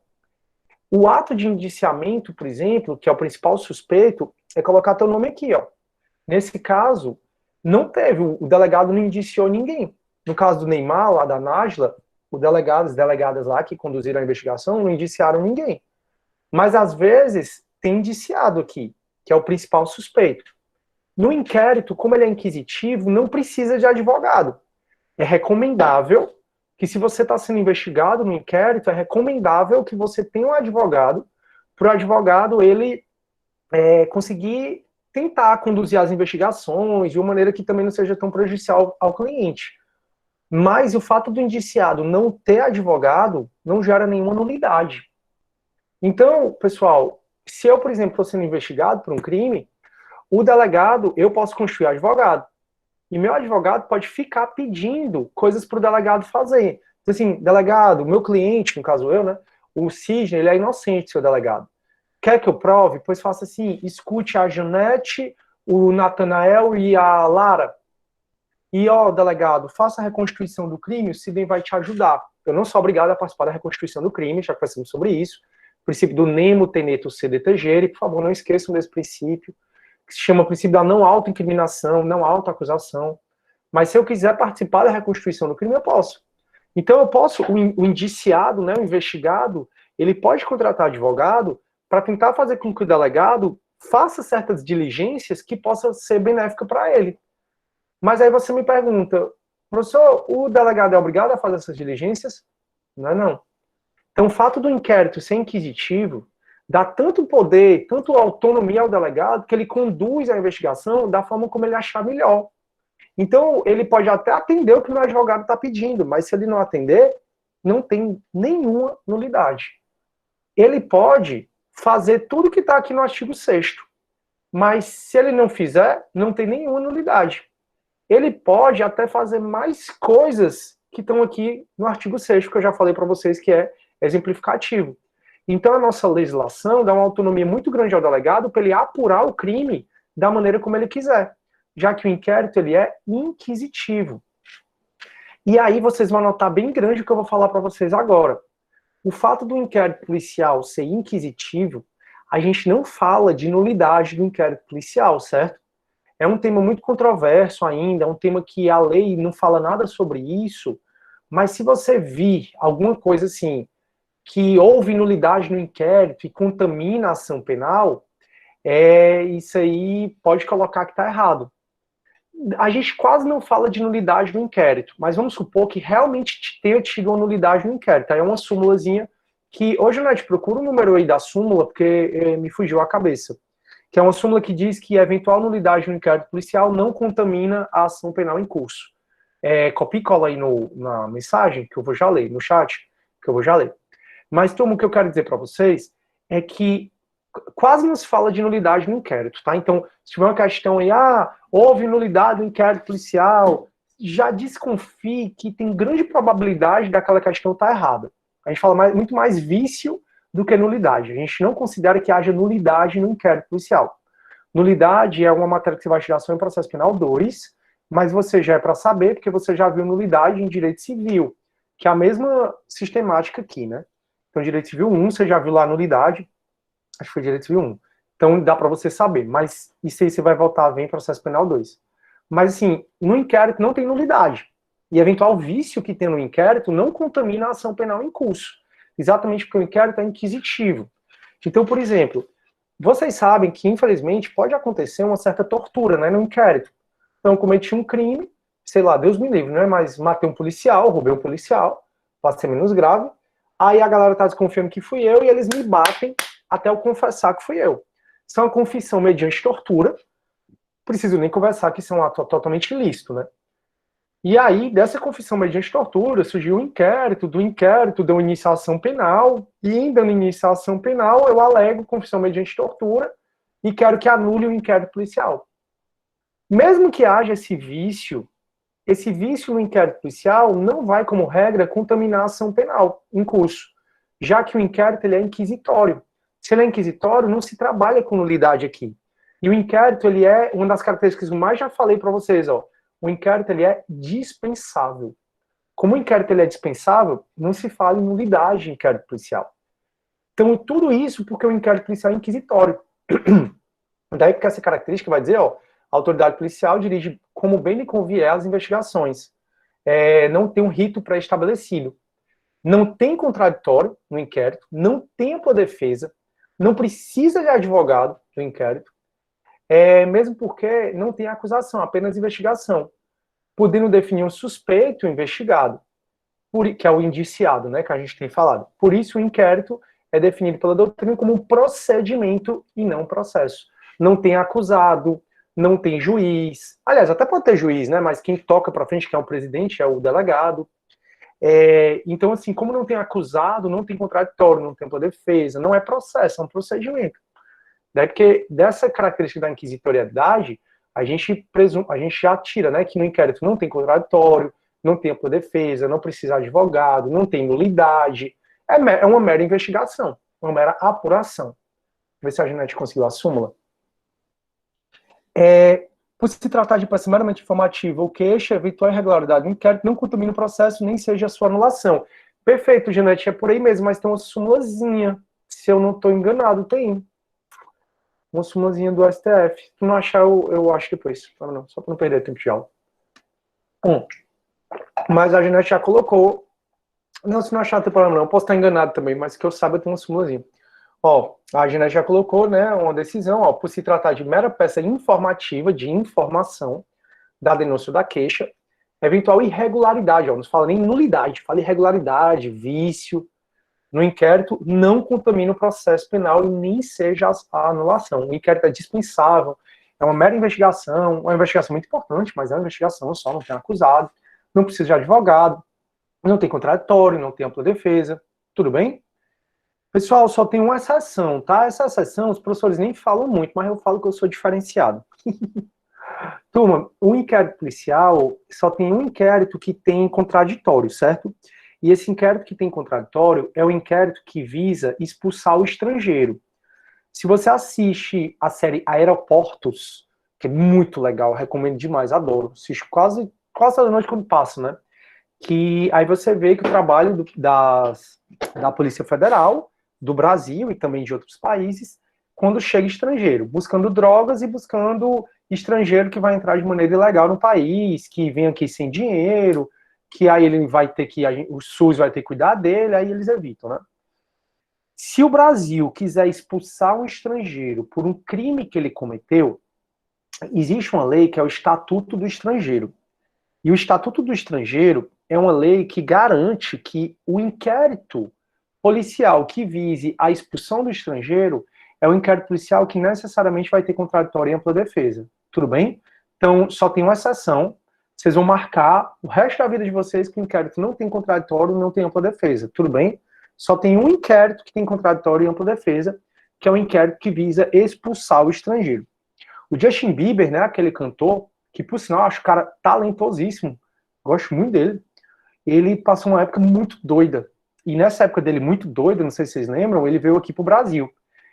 A: O ato de indiciamento, por exemplo, que é o principal suspeito, é colocar teu nome aqui, ó. Nesse caso, não teve, o delegado não indiciou ninguém. No caso do Neymar, lá da Nájila, as delegadas lá que conduziram a investigação não indiciaram ninguém. Mas, às vezes, tem indiciado aqui, que é o principal suspeito. No inquérito, como ele é inquisitivo, não precisa de advogado. É recomendável que, se você está sendo investigado no inquérito, é recomendável que você tenha um advogado, para o advogado ele conseguir tentar conduzir as investigações de uma maneira que também não seja tão prejudicial ao cliente. Mas o fato do indiciado não ter advogado não gera nenhuma nulidade. Então, pessoal, se eu, por exemplo, estou sendo investigado por um crime, o delegado, eu posso constituir advogado. E meu advogado pode ficar pedindo coisas para o delegado fazer. Então, assim, delegado, meu cliente, no caso eu, né, o Sidney, ele é inocente, seu delegado. Quer que eu prove? Pois faça assim, escute a Janete, o Natanael e a Lara. E, ó, delegado, faça a reconstituição do crime, o Sidney vai te ajudar. Eu não sou obrigado a participar da reconstituição do crime, já conversamos sobre isso. O princípio do nemo tenetur sede tegere, por favor, não esqueçam desse princípio, que se chama o princípio da não autoincriminação, não autoacusação. Mas se eu quiser participar da reconstituição do crime, eu posso. Então eu posso, o indiciado, né, o investigado, ele pode contratar advogado para tentar fazer com que o delegado faça certas diligências que possam ser benéficas para ele. Mas aí você me pergunta, professor, o delegado é obrigado a fazer essas diligências? Não é não. Então o fato do inquérito ser inquisitivo dá tanto poder, tanto autonomia ao delegado, que ele conduz a investigação da forma como ele achar melhor. Então, ele pode até atender o que o meu advogado está pedindo, mas se ele não atender, não tem nenhuma nulidade. Ele pode fazer tudo que está aqui no artigo 6º, mas se ele não fizer, não tem nenhuma nulidade. Ele pode até fazer mais coisas que estão aqui no artigo 6º, que eu já falei para vocês que é exemplificativo. Então, a nossa legislação dá uma autonomia muito grande ao delegado para ele apurar o crime da maneira como ele quiser, já que o inquérito ele é inquisitivo. E aí vocês vão notar bem grande o que eu vou falar para vocês agora. O fato do inquérito policial ser inquisitivo, a gente não fala de nulidade do inquérito policial, certo? É um tema muito controverso ainda, é um tema que a lei não fala nada sobre isso, mas se você vir alguma coisa assim, que houve nulidade no inquérito e contamina a ação penal, Isso aí pode colocar que está errado. A gente quase não fala de nulidade no inquérito, mas vamos supor que realmente tenha tido uma nulidade no inquérito. Aí é uma súmulazinha que, hoje, Nath, procura o número aí da súmula, porque me fugiu a cabeça. Que é uma súmula que diz que a eventual nulidade no inquérito policial não contamina a ação penal em curso. Copia e cola aí na mensagem, que eu vou já ler, no chat, que eu vou já ler. Mas, turma, o que eu quero dizer para vocês é que quase não se fala de nulidade no inquérito, tá? Então, se tiver uma questão aí, houve nulidade no inquérito policial, já desconfie que tem grande probabilidade daquela questão estar errada. A gente fala muito mais vício do que nulidade. A gente não considera que haja nulidade no inquérito policial. Nulidade é uma matéria que você vai tirar só em processo penal 2, mas você já é para saber, porque você já viu nulidade em direito civil, que é a mesma sistemática aqui, né? Então, direito civil 1, você já viu lá nulidade, acho que foi direito civil 1. Então, dá para você saber, mas isso aí você vai voltar a ver em processo penal 2. Mas, assim, no inquérito não tem nulidade. E eventual vício que tem no inquérito não contamina a ação penal em curso. Exatamente porque o inquérito é inquisitivo. Então, por exemplo, vocês sabem que, infelizmente, pode acontecer uma certa tortura, né, no inquérito. Então, eu cometi um crime, sei lá, Deus me livre, né, mas matei um policial, roubei um policial, pode ser menos grave. Aí a galera tá desconfiando que fui eu e eles me batem até eu confessar que fui eu. Isso é uma confissão mediante tortura. Preciso nem conversar que isso é um ato totalmente ilícito, né? E aí, dessa confissão mediante tortura, surgiu um inquérito, do inquérito deu iniciação penal, e em dando iniciação penal, eu alego confissão mediante tortura e quero que anule o inquérito policial. Mesmo que haja esse vício no inquérito policial não vai, como regra, contaminar a ação penal em curso, já que o inquérito ele é inquisitório. Se ele é inquisitório, não se trabalha com nulidade aqui. E o inquérito, ele é uma das características que eu mais já falei para vocês, ó. O inquérito, ele é dispensável. Como o inquérito ele é dispensável, não se fala em nulidade em inquérito policial. Então, tudo isso porque o inquérito policial é inquisitório. Daí porque essa característica vai dizer, ó, a autoridade policial dirige como bem lhe convier as investigações. Não tem um rito pré-estabelecido. Não tem contraditório no inquérito, não tem ampla defesa, não precisa de advogado no inquérito, mesmo porque não tem acusação, apenas investigação, podendo definir um suspeito, um investigado, que é o indiciado, né, que a gente tem falado. Por isso, o inquérito é definido pela doutrina como um procedimento e não um processo. Não tem acusado, não tem juiz. Aliás, até pode ter juiz, né, mas quem toca para frente, que é o presidente, é o delegado. Então, assim, como não tem acusado, não tem contraditório, não tem ampla defesa, não é processo, é um procedimento. Daí porque dessa característica da inquisitoriedade, a gente já tira, né, que no inquérito não tem contraditório, não tem ampla defesa, não precisa de advogado, não tem nulidade, é uma mera investigação, uma mera apuração. Vamos ver se a Janete conseguiu a súmula. Por se tratar de peça meramente informativa ou queixa, eventual irregularidade no inquérito não contamina o processo, nem seja a sua anulação. Perfeito, Janete, é por aí mesmo, mas tem uma súmulazinha. Se eu não estou enganado, tem. Uma súmulazinha do STF. Se tu não achar, eu acho depois. Não, só para não perder tempo de aula. Mas a Janete já colocou. Não, se não achar, não tem problema não. Eu posso estar enganado também, mas que eu saiba, tem uma súmulazinha. Ó, a Janete já colocou, né, uma decisão, ó, por se tratar de mera peça informativa, de informação da denúncia da queixa, eventual irregularidade, ó, não se fala nem nulidade, fala irregularidade, vício, no inquérito, não contamina o processo penal e nem seja a anulação. O inquérito é dispensável, é uma mera investigação, uma investigação muito importante, mas é uma investigação só, não tem acusado, não precisa de advogado, não tem contraditório, não tem ampla defesa, tudo bem? Pessoal, só tem uma exceção, tá? Essa exceção, os professores nem falam muito, mas eu falo que eu sou diferenciado. Turma, o inquérito policial só tem um inquérito que tem contraditório, certo? E esse inquérito que tem contraditório é o inquérito que visa expulsar o estrangeiro. Se você assiste a série Aeroportos, que é muito legal, recomendo demais, adoro. Assisto quase toda noite quando passo, né? Que aí você vê que o trabalho da Polícia Federal do Brasil e também de outros países, quando chega estrangeiro, buscando drogas e buscando estrangeiro que vai entrar de maneira ilegal no país, que vem aqui sem dinheiro, que aí ele vai ter que, o SUS vai ter que cuidar dele, aí eles evitam, né? Se o Brasil quiser expulsar um estrangeiro por um crime que ele cometeu, existe uma lei que é o Estatuto do Estrangeiro. E o Estatuto do Estrangeiro é uma lei que garante que o inquérito policial que vise a expulsão do estrangeiro é um inquérito policial que necessariamente vai ter contraditório e ampla defesa. Tudo bem? Então, só tem uma exceção. Vocês vão marcar o resto da vida de vocês que o inquérito não tem contraditório, não tem ampla defesa. Tudo bem? Só tem um inquérito que tem contraditório e ampla defesa, que é o inquérito que visa expulsar o estrangeiro. O Justin Bieber, né, aquele cantor, que por sinal acho o cara talentosíssimo, gosto muito dele, ele passou uma época muito doida. E nessa época dele muito doida, não sei se vocês lembram, ele veio aqui pro Brasil.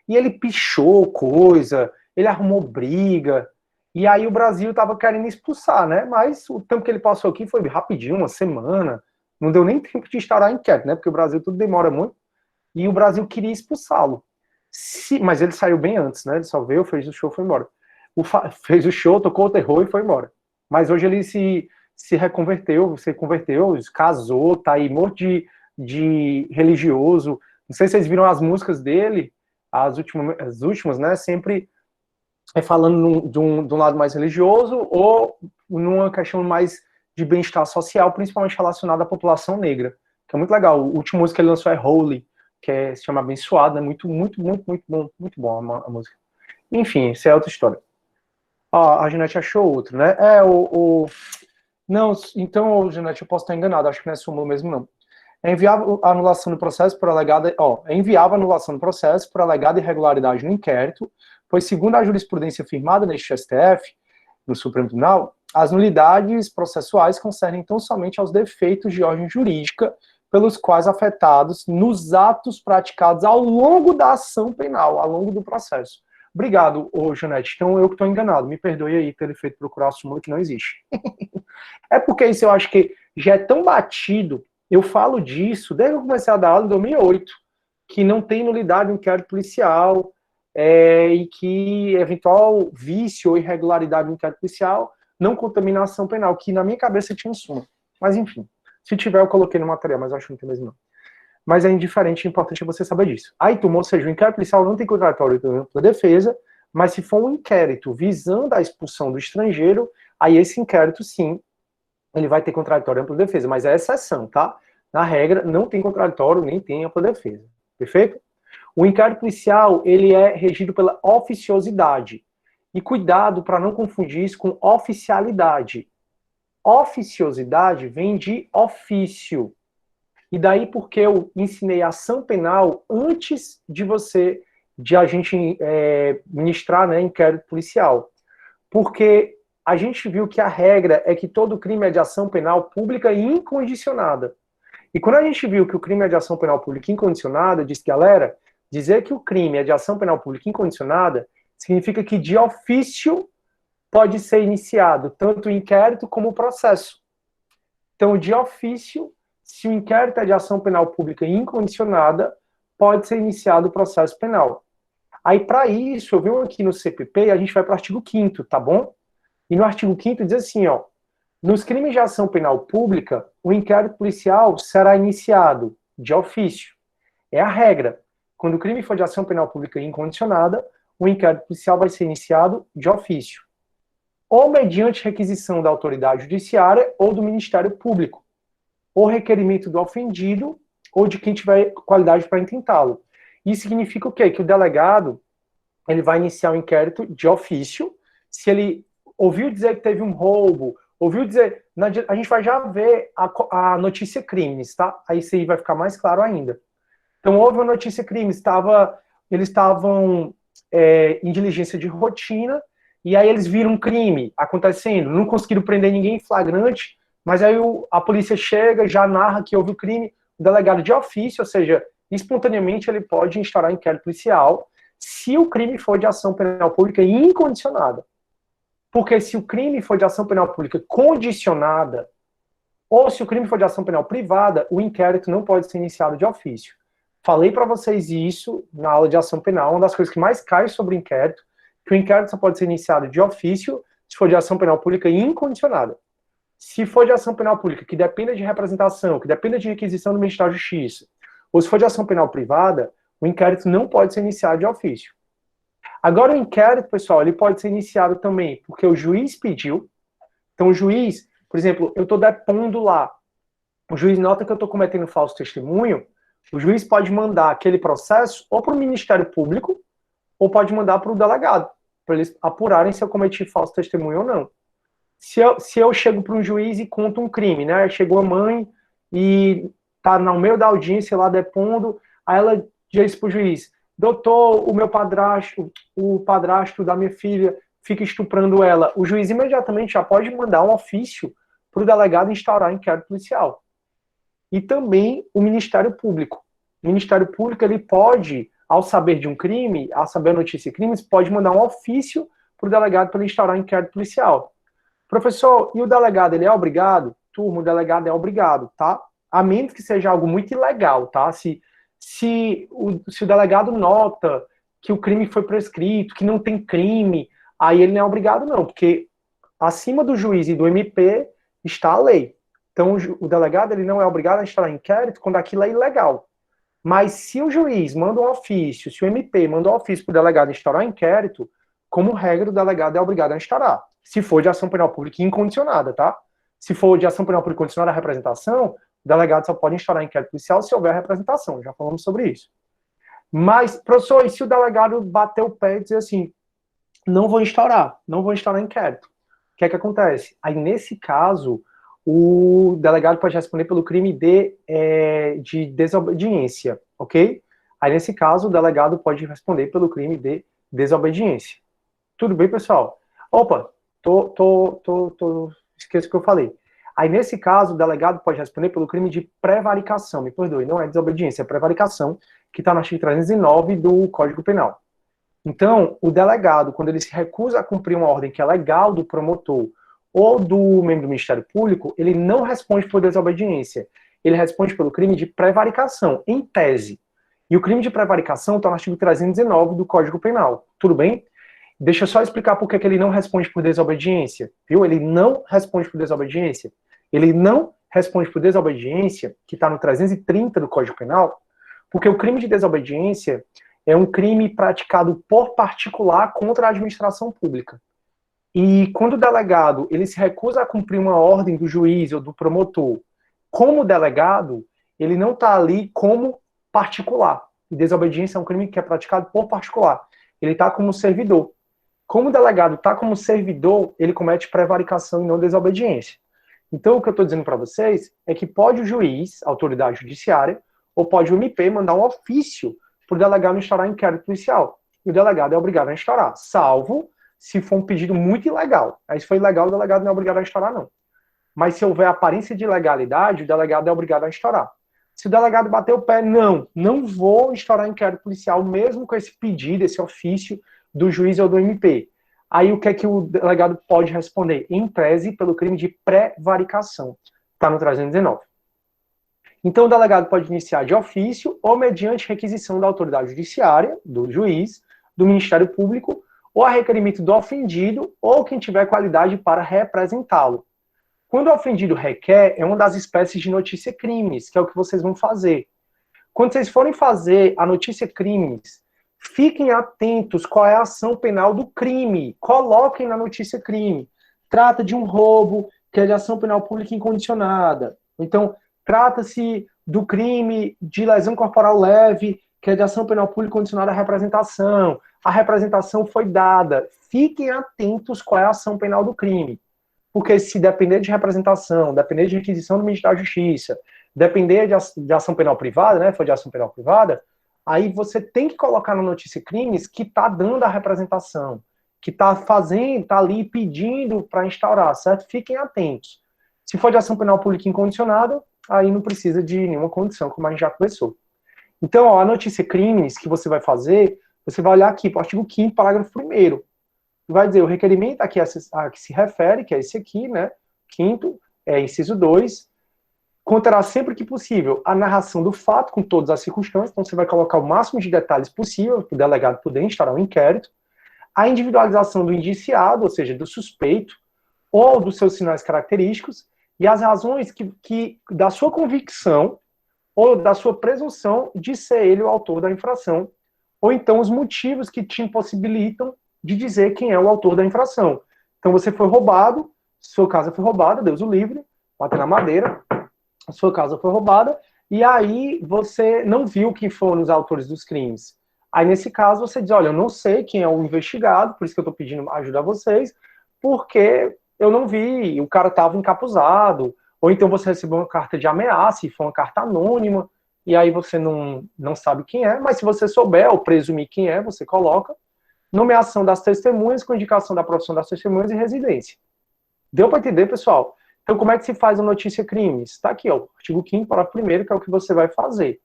A: E ele pichou coisa, ele arrumou briga, e aí o Brasil tava querendo expulsar, né? Mas o tempo que ele passou aqui foi rapidinho, uma semana, não deu nem tempo de instaurar a enquete, né? Porque o Brasil tudo demora muito, e o Brasil queria expulsá-lo. Mas ele saiu bem antes, né? Ele só veio, fez o show, foi embora. Fez o show, tocou o terror e foi embora. Mas hoje ele se reconverteu, se converteu, casou, tá aí um monte de religioso. Não sei se vocês viram as músicas dele, as últimas, né? Sempre falando de um lado mais religioso ou numa questão mais de bem-estar social, principalmente relacionada à população negra. Que é muito legal. O último música que ele lançou é Holy, que se chama Abençoado, né? Muito bom a música. Enfim, isso é outra história. A Janete achou outro, né? Não, então, Janete, eu posso estar enganado, acho que não é súmula mesmo, não. É inviável a anulação do processo por alegada... é inviável a anulação do processo por alegada irregularidade no inquérito, pois, segundo a jurisprudência firmada neste STF, no Supremo Tribunal, as nulidades processuais concernem tão somente aos defeitos de ordem jurídica pelos quais afetados nos atos praticados ao longo da ação penal, ao longo do processo. Obrigado, Janete. Então, eu que estou enganado. Me perdoe aí ter feito procurar a súmula que não existe. É porque isso eu acho que já é tão batido. Eu falo disso desde que eu comecei a dar aula em 2008, que não tem nulidade no inquérito policial e que eventual vício ou irregularidade no inquérito policial não contamina a ação penal, que na minha cabeça tinha súmula. Mas, enfim, se tiver eu coloquei no material, mas acho que não tem mesmo não. Mas é indiferente, é importante você saber disso. Aí, ou seja, o inquérito policial não tem contraditório da defesa, mas se for um inquérito visando a expulsão do estrangeiro, aí esse inquérito, sim, ele vai ter contraditório e ampla defesa, mas é exceção, tá? Na regra, não tem contraditório, nem tem ampla defesa. Perfeito? O inquérito policial, ele é regido pela oficiosidade. E cuidado para não confundir isso com oficialidade. Oficiosidade vem de ofício. E daí porque eu ensinei ação penal antes de a gente ministrar, né, inquérito policial. Porque a gente viu que a regra é que todo crime é de ação penal pública e incondicionada. E quando a gente viu que o crime é de ação penal pública incondicionada, eu disse, galera, dizer que o crime é de ação penal pública incondicionada significa que de ofício pode ser iniciado tanto o inquérito como o processo. Então, de ofício, se o inquérito é de ação penal pública incondicionada, pode ser iniciado o processo penal. Aí, para isso, eu venho aqui no CPP e a gente vai para o artigo 5º, tá bom? E no artigo 5º diz assim, ó, nos crimes de ação penal pública, o inquérito policial será iniciado de ofício. É a regra. Quando o crime for de ação penal pública incondicionada, o inquérito policial vai ser iniciado de ofício. Ou mediante requisição da autoridade judiciária ou do Ministério Público, ou requerimento do ofendido ou de quem tiver qualidade para intentá-lo. Isso significa o quê? Que o delegado ele vai iniciar o inquérito de ofício, se ele ouviu dizer que teve um roubo, ouviu dizer... A gente vai já ver a notícia crimes, tá? Aí isso aí vai ficar mais claro ainda. Então, houve uma notícia crimes, eles estavam em diligência de rotina, e aí eles viram um crime acontecendo, não conseguiram prender ninguém em flagrante, mas aí a polícia chega, já narra que houve o crime, o delegado de ofício, ou seja, espontaneamente ele pode instaurar inquérito policial se o crime for de ação penal pública incondicionada. Porque se o crime for de ação penal pública condicionada, ou se o crime for de ação penal privada, o inquérito não pode ser iniciado de ofício. Falei para vocês isso na aula de ação penal, uma das coisas que mais cai sobre o inquérito, que o inquérito só pode ser iniciado de ofício se for de ação penal pública incondicionada. Se for de ação penal pública que dependa de representação, que dependa de requisição do Ministério da Justiça, ou se for de ação penal privada, O inquérito não pode ser iniciado de ofício. Agora, o inquérito, pessoal, ele pode ser iniciado também porque o juiz pediu. Então, o juiz, por exemplo, eu estou depondo lá, o juiz nota que eu estou cometendo falso testemunho, o juiz pode mandar aquele processo ou para o Ministério Público ou pode mandar para o delegado, para eles apurarem se eu cometi falso testemunho ou não. Se eu chego para um juiz e conto um crime, né? Chegou a mãe e tá no meio da audiência lá depondo, aí ela diz para o juiz: doutor, o padrasto da minha filha fica estuprando ela. O juiz imediatamente já pode mandar um ofício para o delegado instaurar inquérito policial. E também o Ministério Público. O Ministério Público, ele pode, ao saber de um crime, ao saber a notícia de crimes, pode mandar um ofício para o delegado para ele instaurar inquérito policial. Professor, e o delegado, ele é obrigado? Turma, o delegado é obrigado, tá? A menos que seja algo muito ilegal, tá? Se o delegado nota que o crime foi prescrito, que não tem crime, aí ele não é obrigado não, porque acima do juiz e do MP está a lei. Então o delegado, ele não é obrigado a instaurar inquérito quando aquilo é ilegal. Mas se o juiz manda um ofício, se o MP manda um ofício para o delegado instaurar inquérito, como regra, o delegado é obrigado a instaurar. Se for de ação penal pública incondicionada, tá? Se for de ação penal pública condicionada à representação, o delegado só pode instaurar inquérito policial se houver representação. Já falamos sobre isso. Mas, professor, e se o delegado bater o pé e dizer assim, não vou instaurar inquérito? O que é que acontece? Aí, nesse caso, o delegado pode responder pelo crime de desobediência, ok? Aí, nesse caso, o delegado pode responder pelo crime de desobediência. Tudo bem, pessoal? Opa, esqueço o que eu falei. Aí, nesse caso, o delegado pode responder pelo crime de prevaricação. Me perdoe, não é desobediência, é prevaricação, que está no artigo 309 do Código Penal. Então, o delegado, quando ele se recusa a cumprir uma ordem que é legal do promotor ou do membro do Ministério Público, ele não responde por desobediência. Ele responde pelo crime de prevaricação, em tese. E o crime de prevaricação está no artigo 319 do Código Penal. Tudo bem? Deixa eu só explicar por que ele não responde por desobediência. Viu? Ele não responde por desobediência. Ele não responde por desobediência, que está no 330 do Código Penal, porque o crime de desobediência é um crime praticado por particular contra a administração pública. E quando o delegado ele se recusa a cumprir uma ordem do juiz ou do promotor como delegado, ele não está ali como particular. E desobediência é um crime que é praticado por particular. Ele está como servidor. Como o delegado está como servidor, ele comete prevaricação e não desobediência. Então, o que eu estou dizendo para vocês é que pode o juiz, a autoridade judiciária, ou pode o MP mandar um ofício para o delegado instaurar inquérito policial. E o delegado é obrigado a instaurar, salvo se for um pedido muito ilegal. Aí, se for ilegal, o delegado não é obrigado a instaurar, não. Mas se houver aparência de ilegalidade, o delegado é obrigado a instaurar. Se o delegado bater o pé, não vou instaurar inquérito policial, mesmo com esse pedido, esse ofício do juiz ou do MP. Aí o que é que o delegado pode responder? Em tese, pelo crime de prevaricação. Está no 319. Então o delegado pode iniciar de ofício ou mediante requisição da autoridade judiciária, do juiz, do Ministério Público, ou a requerimento do ofendido ou quem tiver qualidade para representá-lo. Quando o ofendido requer, é uma das espécies de notícia crimes, que é o que vocês vão fazer. Quando vocês forem fazer a notícia crimes, fiquem atentos qual é a ação penal do crime. Coloquem na notícia crime. Trata de um roubo, que é de ação penal pública incondicionada. Então, trata-se do crime de lesão corporal leve, que é de ação penal pública condicionada à representação. A representação foi dada. Fiquem atentos qual é a ação penal do crime. Porque se depender de representação, depender de requisição do Ministério da Justiça, depender de ação penal privada, né, foi de ação penal privada, aí você tem que colocar na notícia crimes que está dando a representação, que está fazendo, está ali pedindo para instaurar, certo? Fiquem atentos. Se for de ação penal pública incondicionada, aí não precisa de nenhuma condição, como a gente já conversou. Então, ó, a notícia crimes que você vai fazer, você vai olhar aqui para o artigo 5º, parágrafo 1º. Vai dizer, o requerimento a que se refere, que é esse aqui, né? 5º, inciso 2, conterá sempre que possível a narração do fato com todas as circunstâncias, então você vai colocar o máximo de detalhes possível para o delegado poder instaurar um inquérito, a individualização do indiciado, ou seja, do suspeito, ou dos seus sinais característicos, e as razões que da sua convicção, ou da sua presunção de ser ele o autor da infração, ou então os motivos que te impossibilitam de dizer quem é o autor da infração. Então você foi roubado, sua casa foi roubada, Deus o livre, bater na madeira, a sua casa foi roubada, e aí você não viu quem foram os autores dos crimes. Aí nesse caso você diz, olha, eu não sei quem é o investigado, por isso que eu estou pedindo ajuda a vocês, porque eu não vi, o cara estava encapuzado, ou então você recebeu uma carta de ameaça, e foi uma carta anônima, e aí você não sabe quem é, mas se você souber ou presumir quem é, você coloca nomeação das testemunhas com indicação da profissão das testemunhas e residência. Deu para entender, pessoal? Então, como é que se faz a notícia crimes? Está aqui, ó, artigo 5º, parágrafo 1º, que é o que você vai fazer.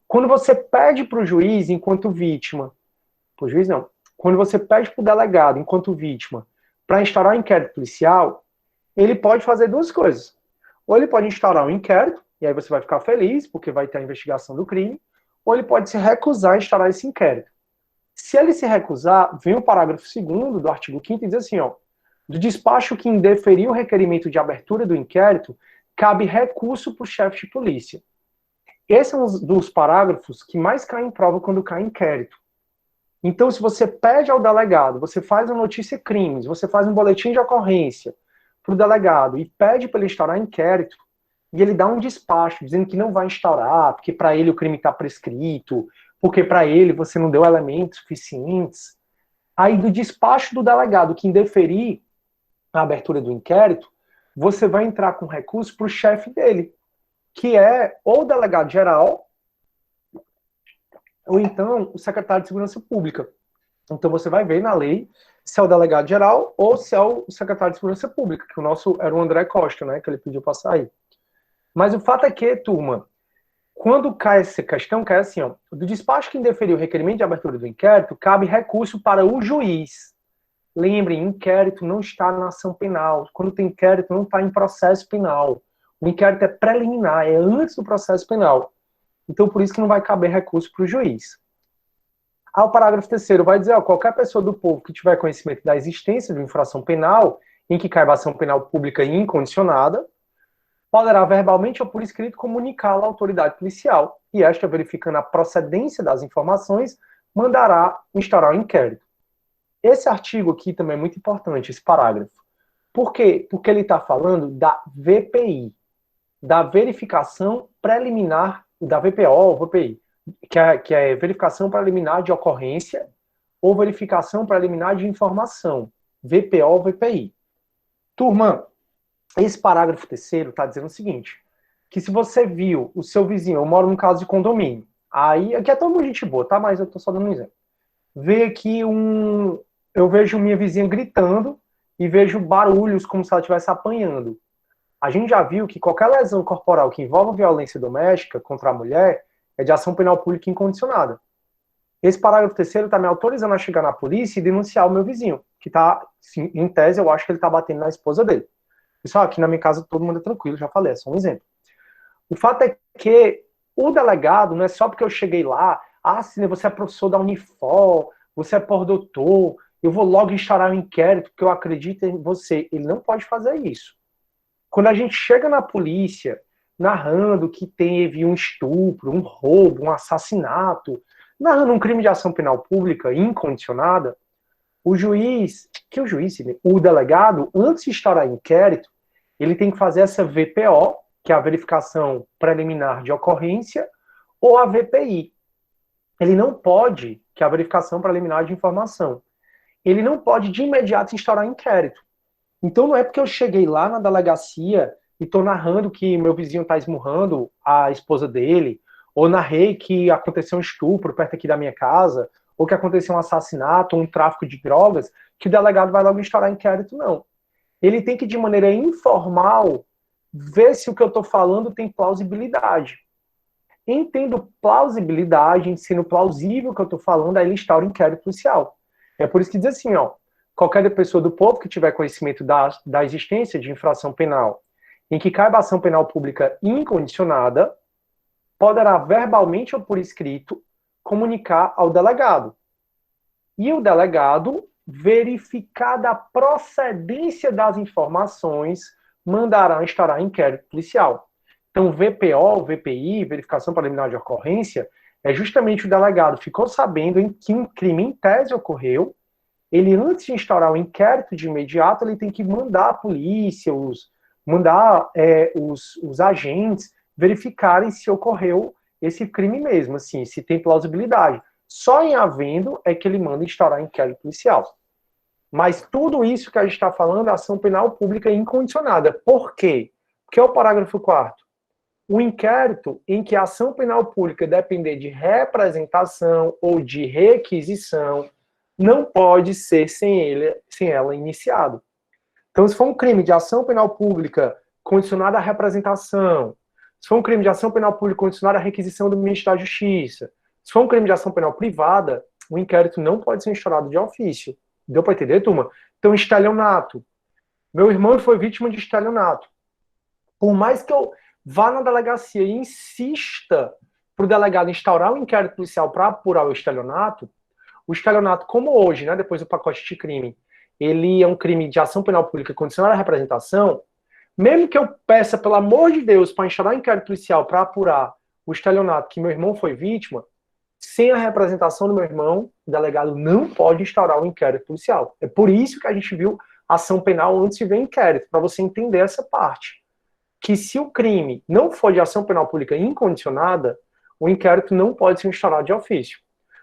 A: Quando você pede para o juiz, enquanto vítima, para o juiz não, quando você pede para o delegado, enquanto vítima, para instaurar um inquérito policial, ele pode fazer duas coisas. Ou ele pode instaurar um inquérito, e aí você vai ficar feliz, porque vai ter a investigação do crime, ou ele pode se recusar a instaurar esse inquérito. Se ele se recusar, vem o parágrafo 2º do artigo 5º e diz assim, ó, do despacho que indeferir o requerimento de abertura do inquérito, cabe recurso para o chefe de polícia. Esse é um dos parágrafos que mais cai em prova quando cai inquérito. Então, se você pede ao delegado, você faz uma notícia crimes, você faz um boletim de ocorrência para o delegado e pede para ele instaurar inquérito, e ele dá um despacho dizendo que não vai instaurar, porque para ele o crime está prescrito, porque para ele você não deu elementos suficientes. Aí, do despacho do delegado que indeferir a abertura do inquérito, você vai entrar com recurso para o chefe dele, que é ou o delegado geral, ou então o secretário de Segurança Pública. Então você vai ver na lei se é o delegado geral ou se é o secretário de Segurança Pública, que o nosso era o André Costa, né, que ele pediu para sair. Mas o fato é que, turma, quando cai essa questão, cai assim, ó, do despacho que indeferiu o requerimento de abertura do inquérito, cabe recurso para o juiz. Lembrem, inquérito não está na ação penal. Quando tem inquérito, não está em processo penal. O inquérito é preliminar, é antes do processo penal. Então, por isso que não vai caber recurso para o juiz. Aí o parágrafo 3º vai dizer, ó, qualquer pessoa do povo que tiver conhecimento da existência de uma infração penal, em que caiba ação penal pública e incondicionada, poderá verbalmente ou por escrito comunicá-la à autoridade policial, e esta, verificando a procedência das informações, mandará instaurar o inquérito. Esse artigo aqui também é muito importante, esse parágrafo. Por quê? Porque ele está falando da VPI, da verificação preliminar, da VPO ou VPI, que é verificação preliminar de ocorrência ou verificação preliminar de informação, VPO ou VPI. Turma, esse parágrafo 3º está dizendo o seguinte, que se você viu o seu vizinho, eu moro num caso de condomínio, aí, aqui é todo mundo gente boa, tá? Mas eu tô só dando um exemplo. Vê aqui eu vejo minha vizinha gritando e vejo barulhos como se ela estivesse apanhando. A gente já viu que qualquer lesão corporal que envolva violência doméstica contra a mulher é de ação penal pública incondicionada. Esse parágrafo 3º está me autorizando a chegar na polícia e denunciar o meu vizinho, que está, em tese, eu acho que ele está batendo na esposa dele. Pessoal, aqui na minha casa todo mundo é tranquilo, já falei, é só um exemplo. O fato é que o delegado, não é só porque eu cheguei lá, Cine, você é professor da Unifor, você é pós-doutor, eu vou logo instaurar um inquérito porque eu acredito em você. Ele não pode fazer isso. Quando a gente chega na polícia narrando que teve um estupro, um roubo, um assassinato, narrando um crime de ação penal pública incondicionada, o delegado, antes de instaurar inquérito, ele tem que fazer essa VPO, que é a verificação preliminar de ocorrência, ou a VPI. Ele não pode, que é a verificação preliminar de informação. Ele não pode de imediato instaurar inquérito. Então não é porque eu cheguei lá na delegacia e estou narrando que meu vizinho está esmurrando a esposa dele, ou narrei que aconteceu um estupro perto aqui da minha casa, ou que aconteceu um assassinato, ou um tráfico de drogas, que o delegado vai logo instaurar inquérito, não. Ele tem que, de maneira informal, ver se o que eu estou falando tem plausibilidade. Entendo plausibilidade, sendo plausível o que eu estou falando, aí ele instaura inquérito policial. É por isso que diz assim, ó, qualquer pessoa do povo que tiver conhecimento da existência de infração penal em que caiba ação penal pública incondicionada, poderá verbalmente ou por escrito comunicar ao delegado. E o delegado, verificada a procedência das informações, mandará instaurar inquérito policial. Então, VPO, VPI, verificação preliminar de ocorrência, é justamente o delegado ficou sabendo em que um crime em tese ocorreu, ele, antes de instaurar o inquérito de imediato, ele tem que mandar a polícia, mandar os agentes verificarem se ocorreu esse crime mesmo, assim, se tem plausibilidade. Só em havendo é que ele manda instaurar inquérito policial. Mas tudo isso que a gente está falando é ação penal pública incondicionada. Por quê? Porque é o parágrafo 4º. O inquérito em que a ação penal pública depender de representação ou de requisição não pode ser sem ela iniciado. Então, se for um crime de ação penal pública condicionada à representação, se for um crime de ação penal pública condicionada à requisição do Ministério da Justiça, se for um crime de ação penal privada, o inquérito não pode ser instaurado de ofício. Deu para entender, turma? Então, estelionato. Meu irmão foi vítima de estelionato. Por mais que eu vá na delegacia e insista para o delegado instaurar um inquérito policial para apurar o estelionato, como hoje, né, depois do pacote de crime, ele é um crime de ação penal pública condicionada à representação, mesmo que eu peça, pelo amor de Deus, para instaurar um inquérito policial para apurar o estelionato que meu irmão foi vítima, sem a representação do meu irmão, o delegado não pode instaurar um inquérito policial. É por isso que a gente viu ação penal antes de ver inquérito, para você entender essa parte. Que se o crime não for de ação penal pública incondicionada, o inquérito não pode ser instaurado de ofício.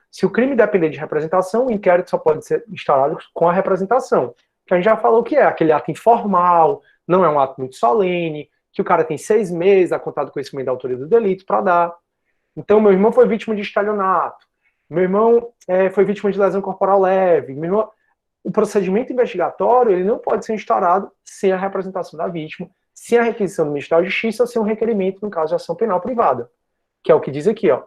A: Se o crime depender de representação, o inquérito só pode ser instaurado com a representação. Que a gente já falou que é aquele ato informal, não é um ato muito solene, que o cara tem 6 meses a contar do conhecimento da autoria do delito para dar. Então, meu irmão foi vítima de estelionato, meu irmão foi vítima de lesão corporal leve, meu irmão... O procedimento investigatório ele não pode ser instaurado sem a representação da vítima, sem a requisição do Ministério da Justiça ou sem um requerimento no caso de ação penal privada, que é o que diz aqui, ó.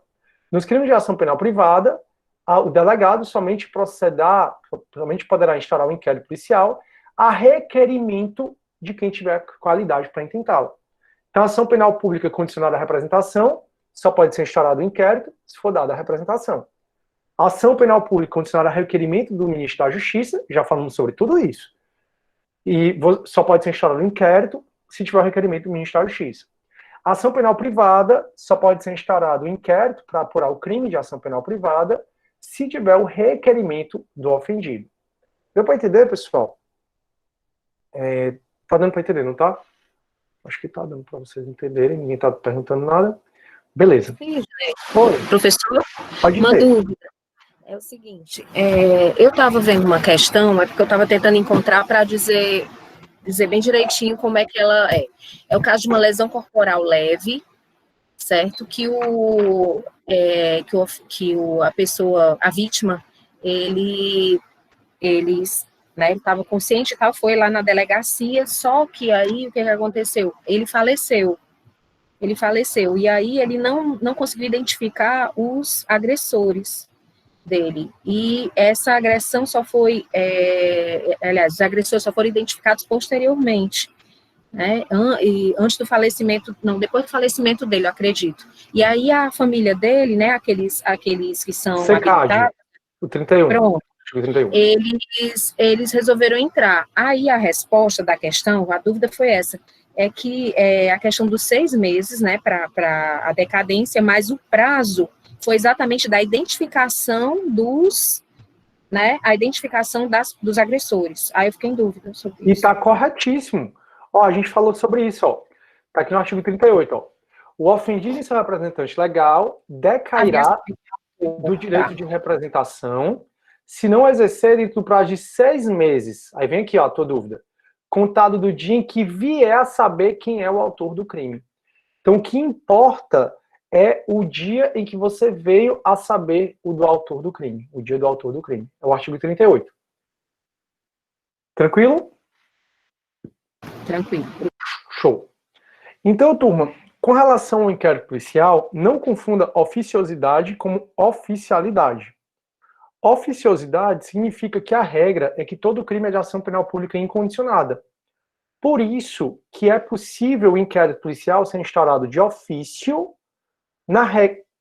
A: Nos crimes de ação penal privada, o delegado somente poderá instaurar um inquérito policial a requerimento de quem tiver qualidade para intentá-lo. Então, a ação penal pública condicionada à representação só pode ser instaurado o inquérito se for dada a representação. A ação penal pública condicionada a requerimento do Ministro da Justiça, já falamos sobre tudo isso, e só pode ser instaurado o inquérito se tiver o requerimento do Ministro da Justiça. A ação penal privada só pode ser instaurado o inquérito para apurar o crime de ação penal privada se tiver o requerimento do ofendido. Deu para entender, pessoal? Tá dando para entender, não tá? Acho que tá dando para vocês entenderem, ninguém tá perguntando nada. Beleza.
C: Sim,
A: Oi.
C: professor,
A: Pode
C: uma
A: dizer.
C: dúvida. É o seguinte, eu estava vendo uma questão, é porque eu estava tentando encontrar para dizer bem direitinho como é que ela é. É o caso de uma lesão corporal leve, certo? A vítima, ele estava consciente e tal, foi lá na delegacia, só que aí o que aconteceu? Ele faleceu, e aí ele não conseguiu identificar os agressores dele, e essa agressão só foi, os agressores só foram identificados posteriormente, né, e antes do falecimento, não, depois do falecimento dele, eu acredito. E aí a família dele, né, aqueles que são habilitados,
A: o 31.
C: Pronto,
A: 31.
C: eles resolveram entrar. Aí a resposta da questão, a dúvida foi essa, é que a questão dos 6 meses, né, para a decadência, mas o prazo foi exatamente da identificação dos agressores. Aí eu fiquei em dúvida sobre isso.
A: E tá corretíssimo. Ó, a gente falou sobre isso, ó. Tá aqui no artigo 38, ó. O ofendido e seu representante legal decairá do direito de representação se não exercer dentro do prazo de 6 meses. Aí vem aqui, ó, a tua dúvida. Contado do dia em que vier a saber quem é o autor do crime. Então, o que importa é o dia em que você veio a saber do autor do crime. O dia do autor do crime. É o artigo 38. Tranquilo?
C: Tranquilo.
A: Show. Então, turma, com relação ao inquérito policial, não confunda oficiosidade como oficialidade. Oficiosidade significa que a regra é que todo crime é de ação penal pública incondicionada. Por isso que é possível o inquérito policial ser instaurado de ofício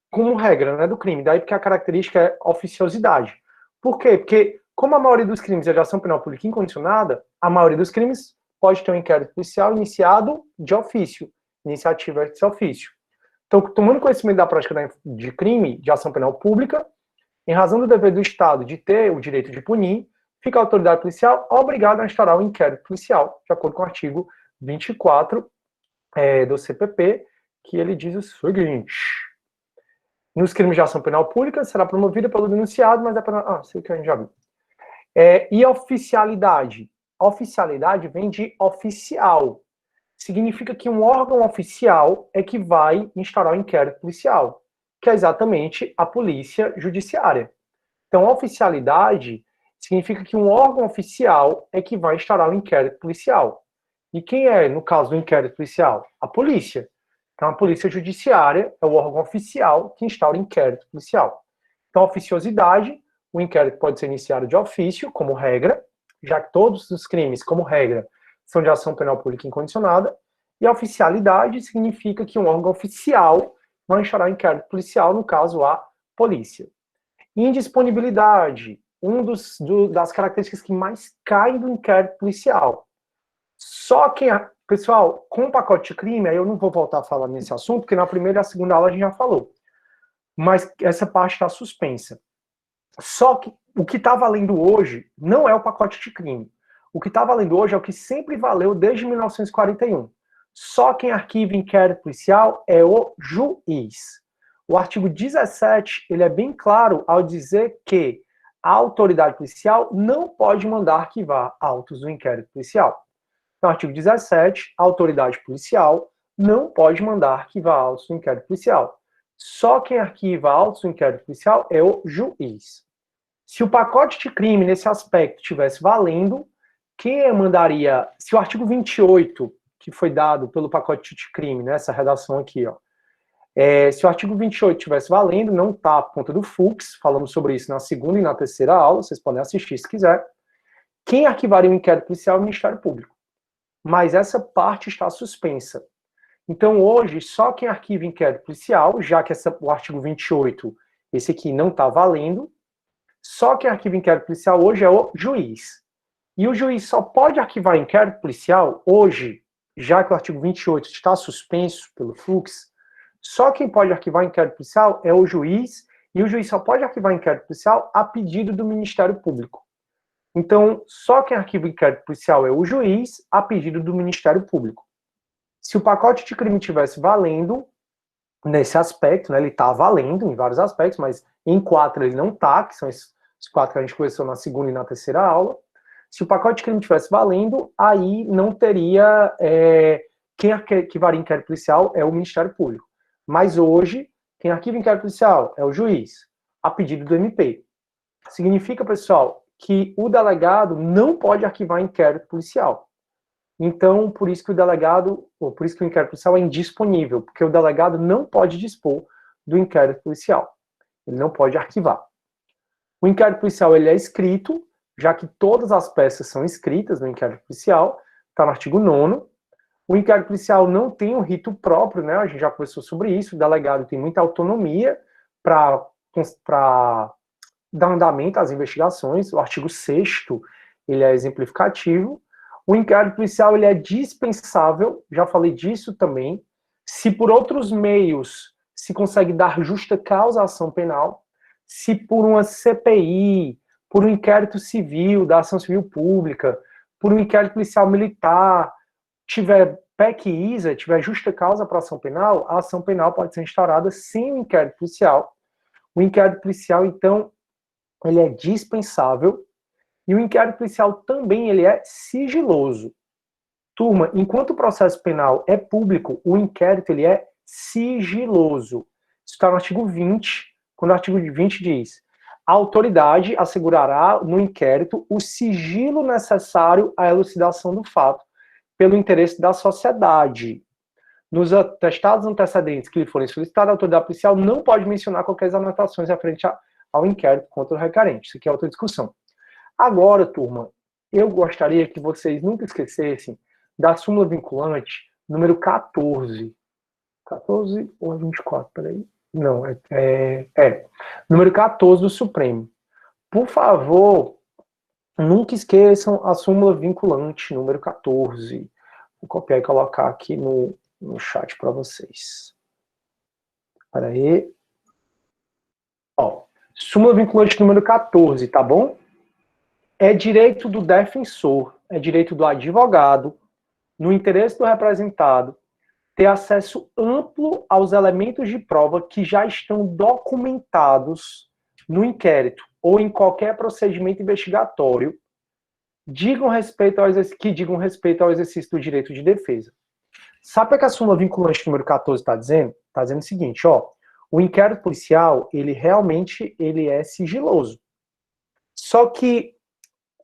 A: como regra, né, do crime. Daí porque a característica é oficiosidade. Por quê? Porque como a maioria dos crimes é de ação penal pública incondicionada, a maioria dos crimes pode ter um inquérito policial iniciado de ofício. iniciativa de ofício. Então, tomando conhecimento da prática de crime de ação penal pública, em razão do dever do Estado de ter o direito de punir, fica a autoridade policial obrigada a instaurar o inquérito policial, de acordo com o artigo 24 do CPP, que ele diz o seguinte: nos crimes de ação penal pública, será promovida pelo denunciado, mas é para... sei que a gente já viu. E oficialidade? Oficialidade vem de oficial. Significa que um órgão oficial é que vai instaurar o inquérito policial, que é exatamente a polícia judiciária. Então, oficialidade significa que um órgão oficial é que vai instaurar o inquérito policial. E quem é, no caso do inquérito policial? A polícia. Então, a polícia judiciária é o órgão oficial que instaura o inquérito policial. Então, a oficiosidade, o inquérito pode ser iniciado de ofício, como regra, já que todos os crimes, como regra, são de ação penal pública incondicionada, e a oficialidade significa que um órgão oficial vai instaurar o inquérito policial, no caso, a polícia. Indisponibilidade, das características que mais caem do inquérito policial. Só quem... Pessoal, com o pacote de crime, aí eu não vou voltar a falar nesse assunto, porque na primeira e a segunda aula a gente já falou. Mas essa parte está suspensa. Só que o que está valendo hoje não é o pacote de crime. O que está valendo hoje é o que sempre valeu desde 1941. Só quem arquiva inquérito policial é o juiz. O artigo 17, ele é bem claro ao dizer que a autoridade policial não pode mandar arquivar autos do inquérito policial. No artigo 17, a autoridade policial não pode mandar arquivar autos do inquérito policial. Só quem arquiva autos do inquérito policial é o juiz. Se o pacote de crime, nesse aspecto, estivesse valendo, quem mandaria... Se o artigo 28, que foi dado pelo pacote de crime, nessa redação aqui, se o artigo 28 estivesse valendo, não está por conta do Fux, falamos sobre isso na segunda e na terceira aula, vocês podem assistir se quiser. Quem arquivaria o inquérito policial é o Ministério Público. Mas essa parte está suspensa. Então, hoje, só quem arquiva inquérito policial, já que o artigo 28, esse aqui não está valendo, só quem arquiva inquérito policial hoje é o juiz. E o juiz só pode arquivar inquérito policial hoje, já que o artigo 28 está suspenso pelo Fux, só quem pode arquivar inquérito policial é o juiz, e o juiz só pode arquivar inquérito policial a pedido do Ministério Público. Então, só quem arquiva inquérito policial é o juiz, a pedido do Ministério Público. Se o pacote de crime estivesse valendo, nesse aspecto, né, ele está valendo em vários aspectos, mas em 4 ele não está, que são os 4 que a gente conheceu na segunda e na terceira aula. Se o pacote de crime estivesse valendo, aí não teria... quem arquivaria inquérito policial é o Ministério Público. Mas hoje, quem arquiva inquérito policial é o juiz, a pedido do MP. Significa, pessoal, que o delegado não pode arquivar inquérito policial. Então, por isso que o inquérito policial é indisponível, porque o delegado não pode dispor do inquérito policial. Ele não pode arquivar. O inquérito policial ele é escrito, já que todas as peças são escritas no inquérito policial, está no artigo 9º. O inquérito policial não tem um rito próprio, né? A gente já conversou sobre isso, o delegado tem muita autonomia para dar andamento às investigações. O artigo 6º, ele é exemplificativo. O inquérito policial ele é dispensável, já falei disso também. Se por outros meios se consegue dar justa causa à ação penal, se por uma CPI, por um inquérito civil, da ação civil pública, por um inquérito policial militar, tiver PEC e ISA, tiver justa causa para a ação penal, a ação penal pode ser instaurada sem o inquérito policial. O inquérito policial, então, ele é dispensável. E o inquérito policial também ele é sigiloso. Turma, enquanto o processo penal é público, o inquérito ele é sigiloso. Isso está no artigo 20, quando o artigo 20 diz: a autoridade assegurará no inquérito o sigilo necessário à elucidação do fato, pelo interesse da sociedade. Nos atestados antecedentes que lhe forem solicitados, a autoridade policial não pode mencionar qualquer anotações referente ao inquérito contra o requerente. Isso aqui é outra discussão. Agora, turma, eu gostaria que vocês nunca esquecessem da súmula vinculante número 14. 14 ou 24? Peraí. Não, número 14 do Supremo. Por favor, nunca esqueçam a súmula vinculante número 14. Vou copiar e colocar aqui no no chat para vocês. Espera aí. Ó, súmula vinculante número 14, tá bom? É direito do defensor, é direito do advogado, no interesse do representado, ter acesso amplo aos elementos de prova que já estão documentados no inquérito ou em qualquer procedimento investigatório que digam respeito ao exercício do direito de defesa. Sabe o que a súmula vinculante número 14 está dizendo? Está dizendo o seguinte, ó, o inquérito policial, ele realmente é sigiloso. Só que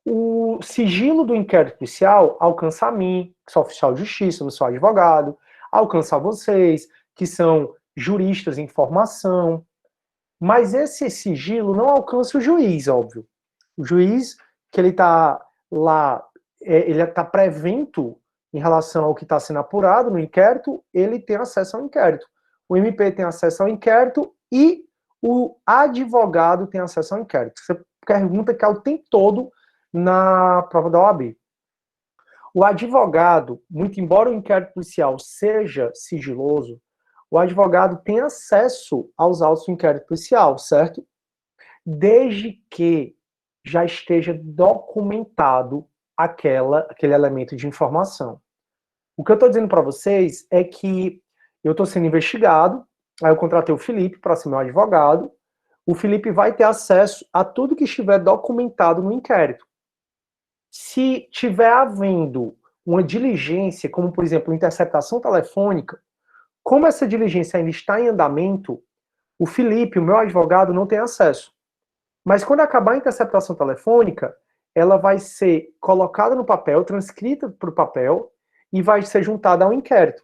A: o sigilo do inquérito policial alcança a mim, que sou oficial de justiça, não sou advogado, alcança a vocês, que são juristas em formação, mas esse sigilo não alcança o juiz, óbvio. O juiz, que ele está lá, ele está prevento em relação ao que está sendo apurado no inquérito, ele tem acesso ao inquérito. O MP tem acesso ao inquérito e o advogado tem acesso ao inquérito. Você pergunta que é o tempo todo na prova da OAB. O advogado, muito embora o inquérito policial seja sigiloso, o advogado tem acesso aos autos do inquérito policial, certo? Desde que já esteja documentado aquele elemento de informação. O que eu estou dizendo para vocês é que eu estou sendo investigado, aí eu contratei o Felipe para ser meu advogado, o Felipe vai ter acesso a tudo que estiver documentado no inquérito. Se tiver havendo uma diligência, como por exemplo, interceptação telefônica, como essa diligência ainda está em andamento, o Felipe, o meu advogado, não tem acesso. Mas quando acabar a interceptação telefônica, ela vai ser colocada no papel, transcrita para o papel, e vai ser juntada ao inquérito.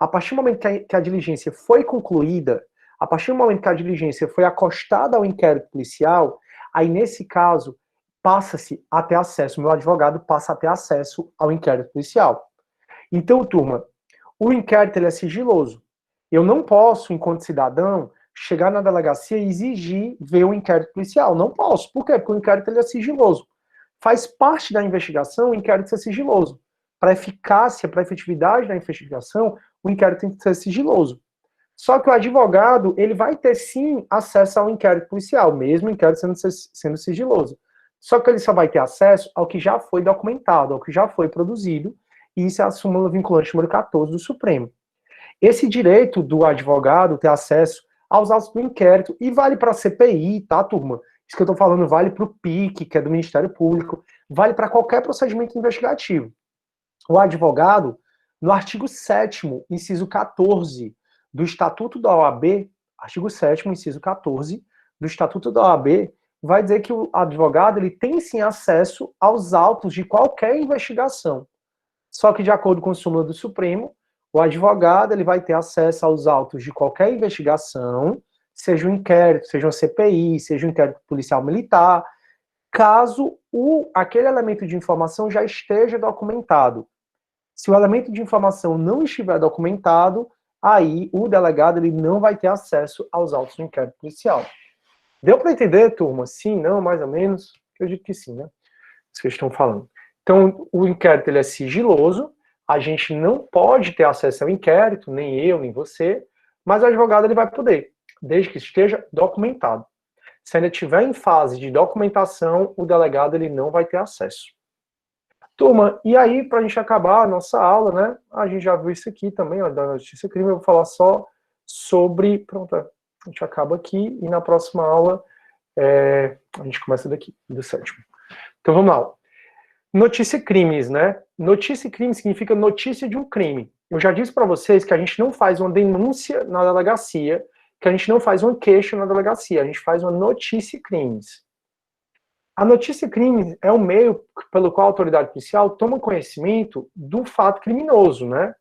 A: A partir do momento que a diligência foi concluída, a partir do momento que a diligência foi acostada ao inquérito policial, aí nesse caso, passa-se a ter acesso, meu advogado passa a ter acesso ao inquérito policial. Então, turma, o inquérito ele é sigiloso. Eu não posso, enquanto cidadão, chegar na delegacia e exigir ver o inquérito policial. Não posso. Por quê? Porque o inquérito ele é sigiloso. Faz parte da investigação o inquérito ser sigiloso. Para eficácia, para efetividade da investigação, o inquérito tem que ser sigiloso. Só que o advogado, ele vai ter sim acesso ao inquérito policial, mesmo o inquérito sendo sigiloso. Só que ele só vai ter acesso ao que já foi documentado, ao que já foi produzido, e isso é a súmula vinculante número 14 do Supremo. Esse direito do advogado ter acesso aos autos do inquérito, e vale para a CPI, tá, turma? Isso que eu estou falando vale para o PIC, que é do Ministério Público, vale para qualquer procedimento investigativo. O advogado, no artigo 7º, inciso 14 do Estatuto da OAB, artigo 7º, inciso 14 do Estatuto da OAB, vai dizer que o advogado ele tem sim acesso aos autos de qualquer investigação. Só que, de acordo com a súmula do Supremo, o advogado ele vai ter acesso aos autos de qualquer investigação, seja um inquérito, seja uma CPI, seja um inquérito policial militar, caso aquele elemento de informação já esteja documentado. Se o elemento de informação não estiver documentado, aí o delegado ele não vai ter acesso aos autos do inquérito policial. Deu para entender, turma? Sim, não, mais ou menos? Eu digo que sim, né? Isso que eles estão falando. Então, o inquérito ele é sigiloso, a gente não pode ter acesso ao inquérito, nem eu, nem você, mas o advogado ele vai poder, desde que esteja documentado. Se ainda estiver em fase de documentação, o delegado ele não vai ter acesso. Turma, e aí, para a gente acabar a nossa aula, né? A gente já viu isso aqui também, ó, da notícia crime, eu vou falar só sobre... Pronto, a gente acaba aqui e na próxima aula a gente começa daqui, do 7º. Então vamos lá. Notícia crimes, né? Notícia crime significa notícia de um crime. Eu já disse para vocês que a gente não faz uma denúncia na delegacia, que a gente não faz uma queixa na delegacia, a gente faz uma notícia crimes. A notícia crime é o meio pelo qual a autoridade policial toma conhecimento do fato criminoso, né?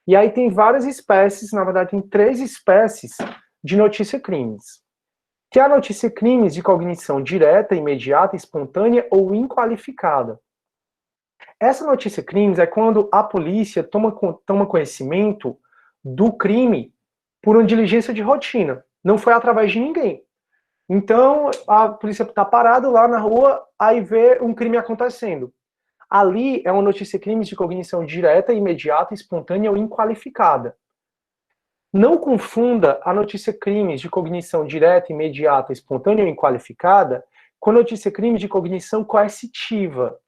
A: E aí tem várias espécies, na verdade tem 3 espécies de notícia crimes. Que é a notícia crimes de cognição direta, imediata, espontânea ou inqualificada. Essa notícia crimes é quando a polícia toma conhecimento do crime por uma diligência de rotina. Não foi através de ninguém. Então, a polícia está parada lá na rua, aí vê um crime acontecendo. Ali é uma notícia crimes de cognição direta, imediata, espontânea ou inqualificada. Não confunda a notícia crimes de cognição direta, imediata, espontânea ou inqualificada com a notícia crime de cognição coercitiva.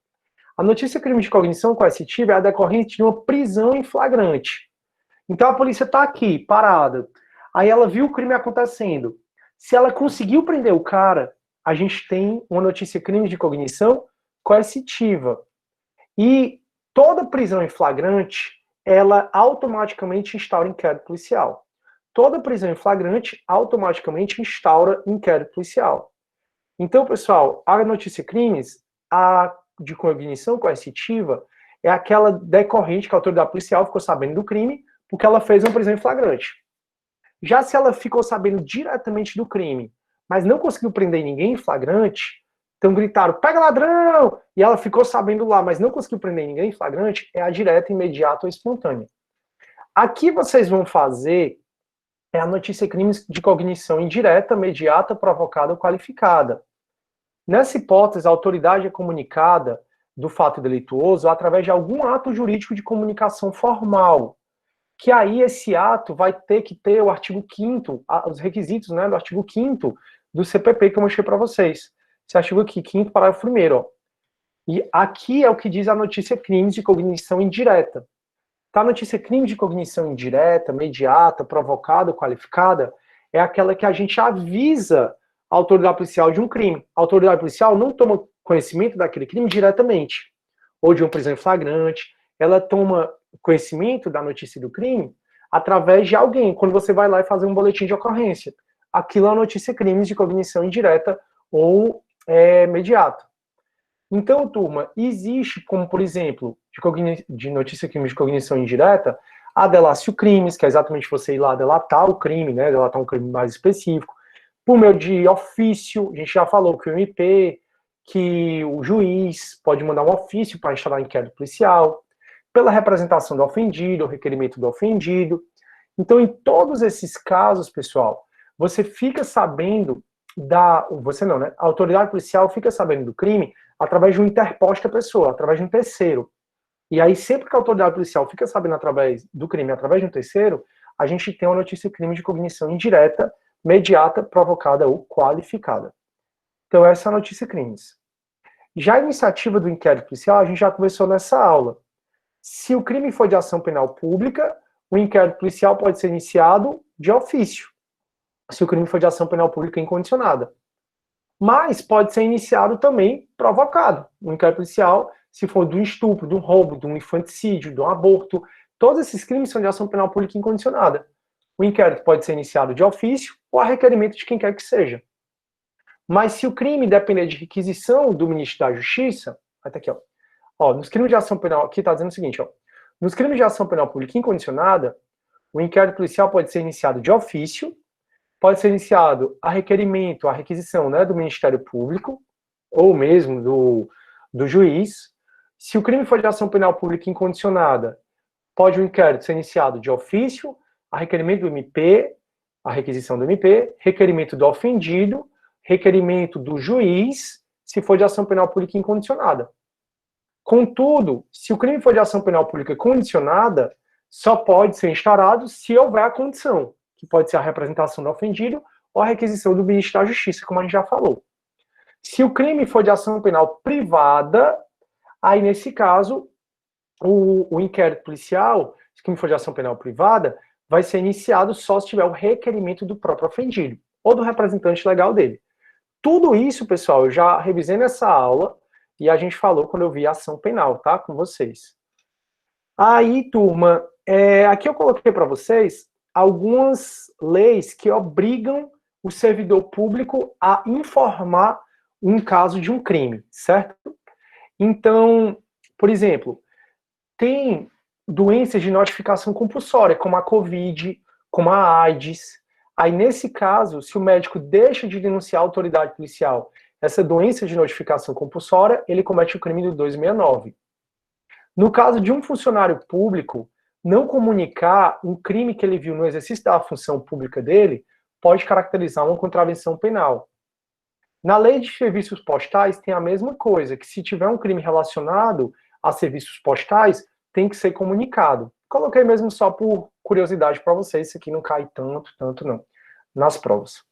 A: A notícia crime de cognição coercitiva é a decorrente de uma prisão em flagrante. Então a polícia está aqui, parada. Aí ela viu o crime acontecendo. Se ela conseguiu prender o cara, a gente tem uma notícia crime de cognição coercitiva. E toda prisão em flagrante, ela automaticamente instaura inquérito policial. Toda prisão em flagrante automaticamente instaura inquérito policial. Então, pessoal, a notícia crimes, a de cognição coercitiva, é aquela decorrente que a autoridade policial ficou sabendo do crime porque ela fez uma prisão em flagrante. Já se ela ficou sabendo diretamente do crime, mas não conseguiu prender ninguém em flagrante, então gritaram, pega ladrão! E ela ficou sabendo lá, mas não conseguiu prender ninguém em flagrante, é a direta, imediata ou espontânea. Aqui vocês vão fazer a notícia crimes de cognição indireta, imediata, provocada ou qualificada. Nessa hipótese, a autoridade é comunicada do fato delituoso através de algum ato jurídico de comunicação formal, que aí esse ato vai ter que ter o artigo 5º, os requisitos, né, do artigo 5º do CPP que eu mostrei para vocês. Esse artigo aqui, 5º parágrafo 1º, ó. E aqui é o que diz a notícia crimes de cognição indireta. Tá, a notícia crime de cognição indireta, imediata, provocada, qualificada, é aquela que a gente avisa a autoridade policial de um crime. A autoridade policial não toma conhecimento daquele crime diretamente, ou de uma prisão em flagrante, ela toma conhecimento da notícia do crime através de alguém, quando você vai lá e fazer um boletim de ocorrência. Aquilo é a notícia crimes de cognição indireta ou imediata. Então, turma, existe como, por exemplo, de notícia crime de cognição indireta, a delácio crimes, que é exatamente você ir lá delatar o crime, né, delatar um crime mais específico, por meio de ofício, a gente já falou que o MP, que o juiz pode mandar um ofício para instalar inquérito policial, pela representação do ofendido, o requerimento do ofendido. Então, em todos esses casos, pessoal, você fica sabendo você não, né? A autoridade policial fica sabendo do crime através de uma interposta pessoa, através de um terceiro. E aí, sempre que a autoridade policial fica sabendo através do crime, através de um terceiro, a gente tem uma notícia de crime de cognição indireta, imediata, provocada ou qualificada. Então, essa é a notícia crimes. Já a iniciativa do inquérito policial, a gente já conversou nessa aula. Se o crime for de ação penal pública, o inquérito policial pode ser iniciado de ofício, se o crime for de ação penal pública incondicionada. Mas pode ser iniciado também provocado. O inquérito policial, se for de um estupro, de um roubo, de um infanticídio, de um aborto, todos esses crimes são de ação penal pública incondicionada. O inquérito pode ser iniciado de ofício ou a requerimento de quem quer que seja. Mas se o crime depender de requisição do ministro da Justiça, vai estar aqui, ó, nos crimes de ação penal, aqui está dizendo o seguinte, ó, nos crimes de ação penal pública incondicionada, o inquérito policial pode ser iniciado de ofício, pode ser iniciado a requerimento, a requisição, né, do Ministério Público, ou mesmo do juiz. Se o crime for de ação penal pública incondicionada, pode o inquérito ser iniciado de ofício, a requerimento do MP, a requisição do MP, requerimento do ofendido, requerimento do juiz, se for de ação penal pública incondicionada. Contudo, se o crime for de ação penal pública condicionada, só pode ser instaurado se houver a condição, que pode ser a representação do ofendido ou a requisição do ministro da Justiça, como a gente já falou. Se o crime for de ação penal privada, aí nesse caso, o inquérito policial, se o crime for de ação penal privada, vai ser iniciado só se tiver o requerimento do próprio ofendido ou do representante legal dele. Tudo isso, pessoal, eu já revisei nessa aula e a gente falou quando eu vi a ação penal, tá? Com vocês. Aí, turma, aqui eu coloquei para vocês algumas leis que obrigam o servidor público a informar um caso de um crime, certo? Então, por exemplo, tem doenças de notificação compulsória, como a COVID, como a AIDS. Aí, nesse caso, se o médico deixa de denunciar a autoridade policial essa doença de notificação compulsória, ele comete o crime do 269. No caso de um funcionário público não comunicar um crime que ele viu no exercício da função pública dele, pode caracterizar uma contravenção penal. Na lei de serviços postais tem a mesma coisa, que se tiver um crime relacionado a serviços postais, tem que ser comunicado. Coloquei mesmo só por curiosidade para vocês, isso aqui não cai tanto não, nas provas.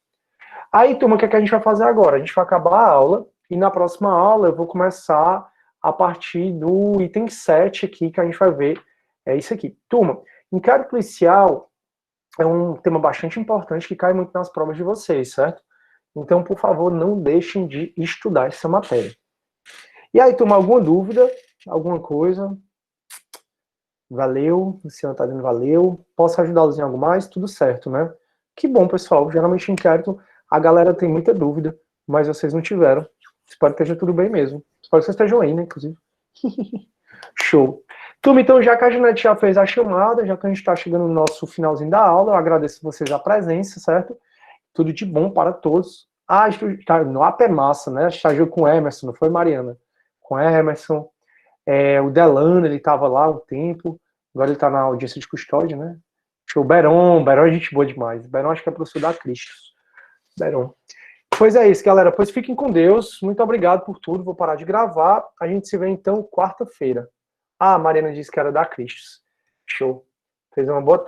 A: Aí, turma, o que a gente vai fazer agora? A gente vai acabar a aula, e na próxima aula eu vou começar a partir do item 7 aqui, que a gente vai ver, é isso aqui. Turma, inquérito policial é um tema bastante importante que cai muito nas provas de vocês, certo? Então, por favor, não deixem de estudar essa matéria. E aí, turma, alguma dúvida? Alguma coisa? Valeu, o senhor está dizendo valeu. Posso ajudá-los em algo mais? Tudo certo, né? Que bom, pessoal. Geralmente, em inquérito, a galera tem muita dúvida, mas vocês não tiveram. Espero que esteja tudo bem mesmo. Espero que vocês estejam aí, né, inclusive. Show. Turma, então, já que a Janete já fez a chamada, já que a gente está chegando no nosso finalzinho da aula, eu agradeço vocês a presença, certo? Tudo de bom para todos. Ah, no AP é massa, né? Estagiou com o Emerson, não foi, Mariana? Com o Emerson. O Delano, ele estava lá um tempo. Agora ele está na audiência de custódia, né? Show. Beron é gente boa demais. Beron acho que é professor da Cristos. Beron. Pois é isso, galera. Pois fiquem com Deus. Muito obrigado por tudo. Vou parar de gravar. A gente se vê, então, quarta-feira. Ah, a Mariana disse que era da Cristos. Show. Fez uma boa tarde.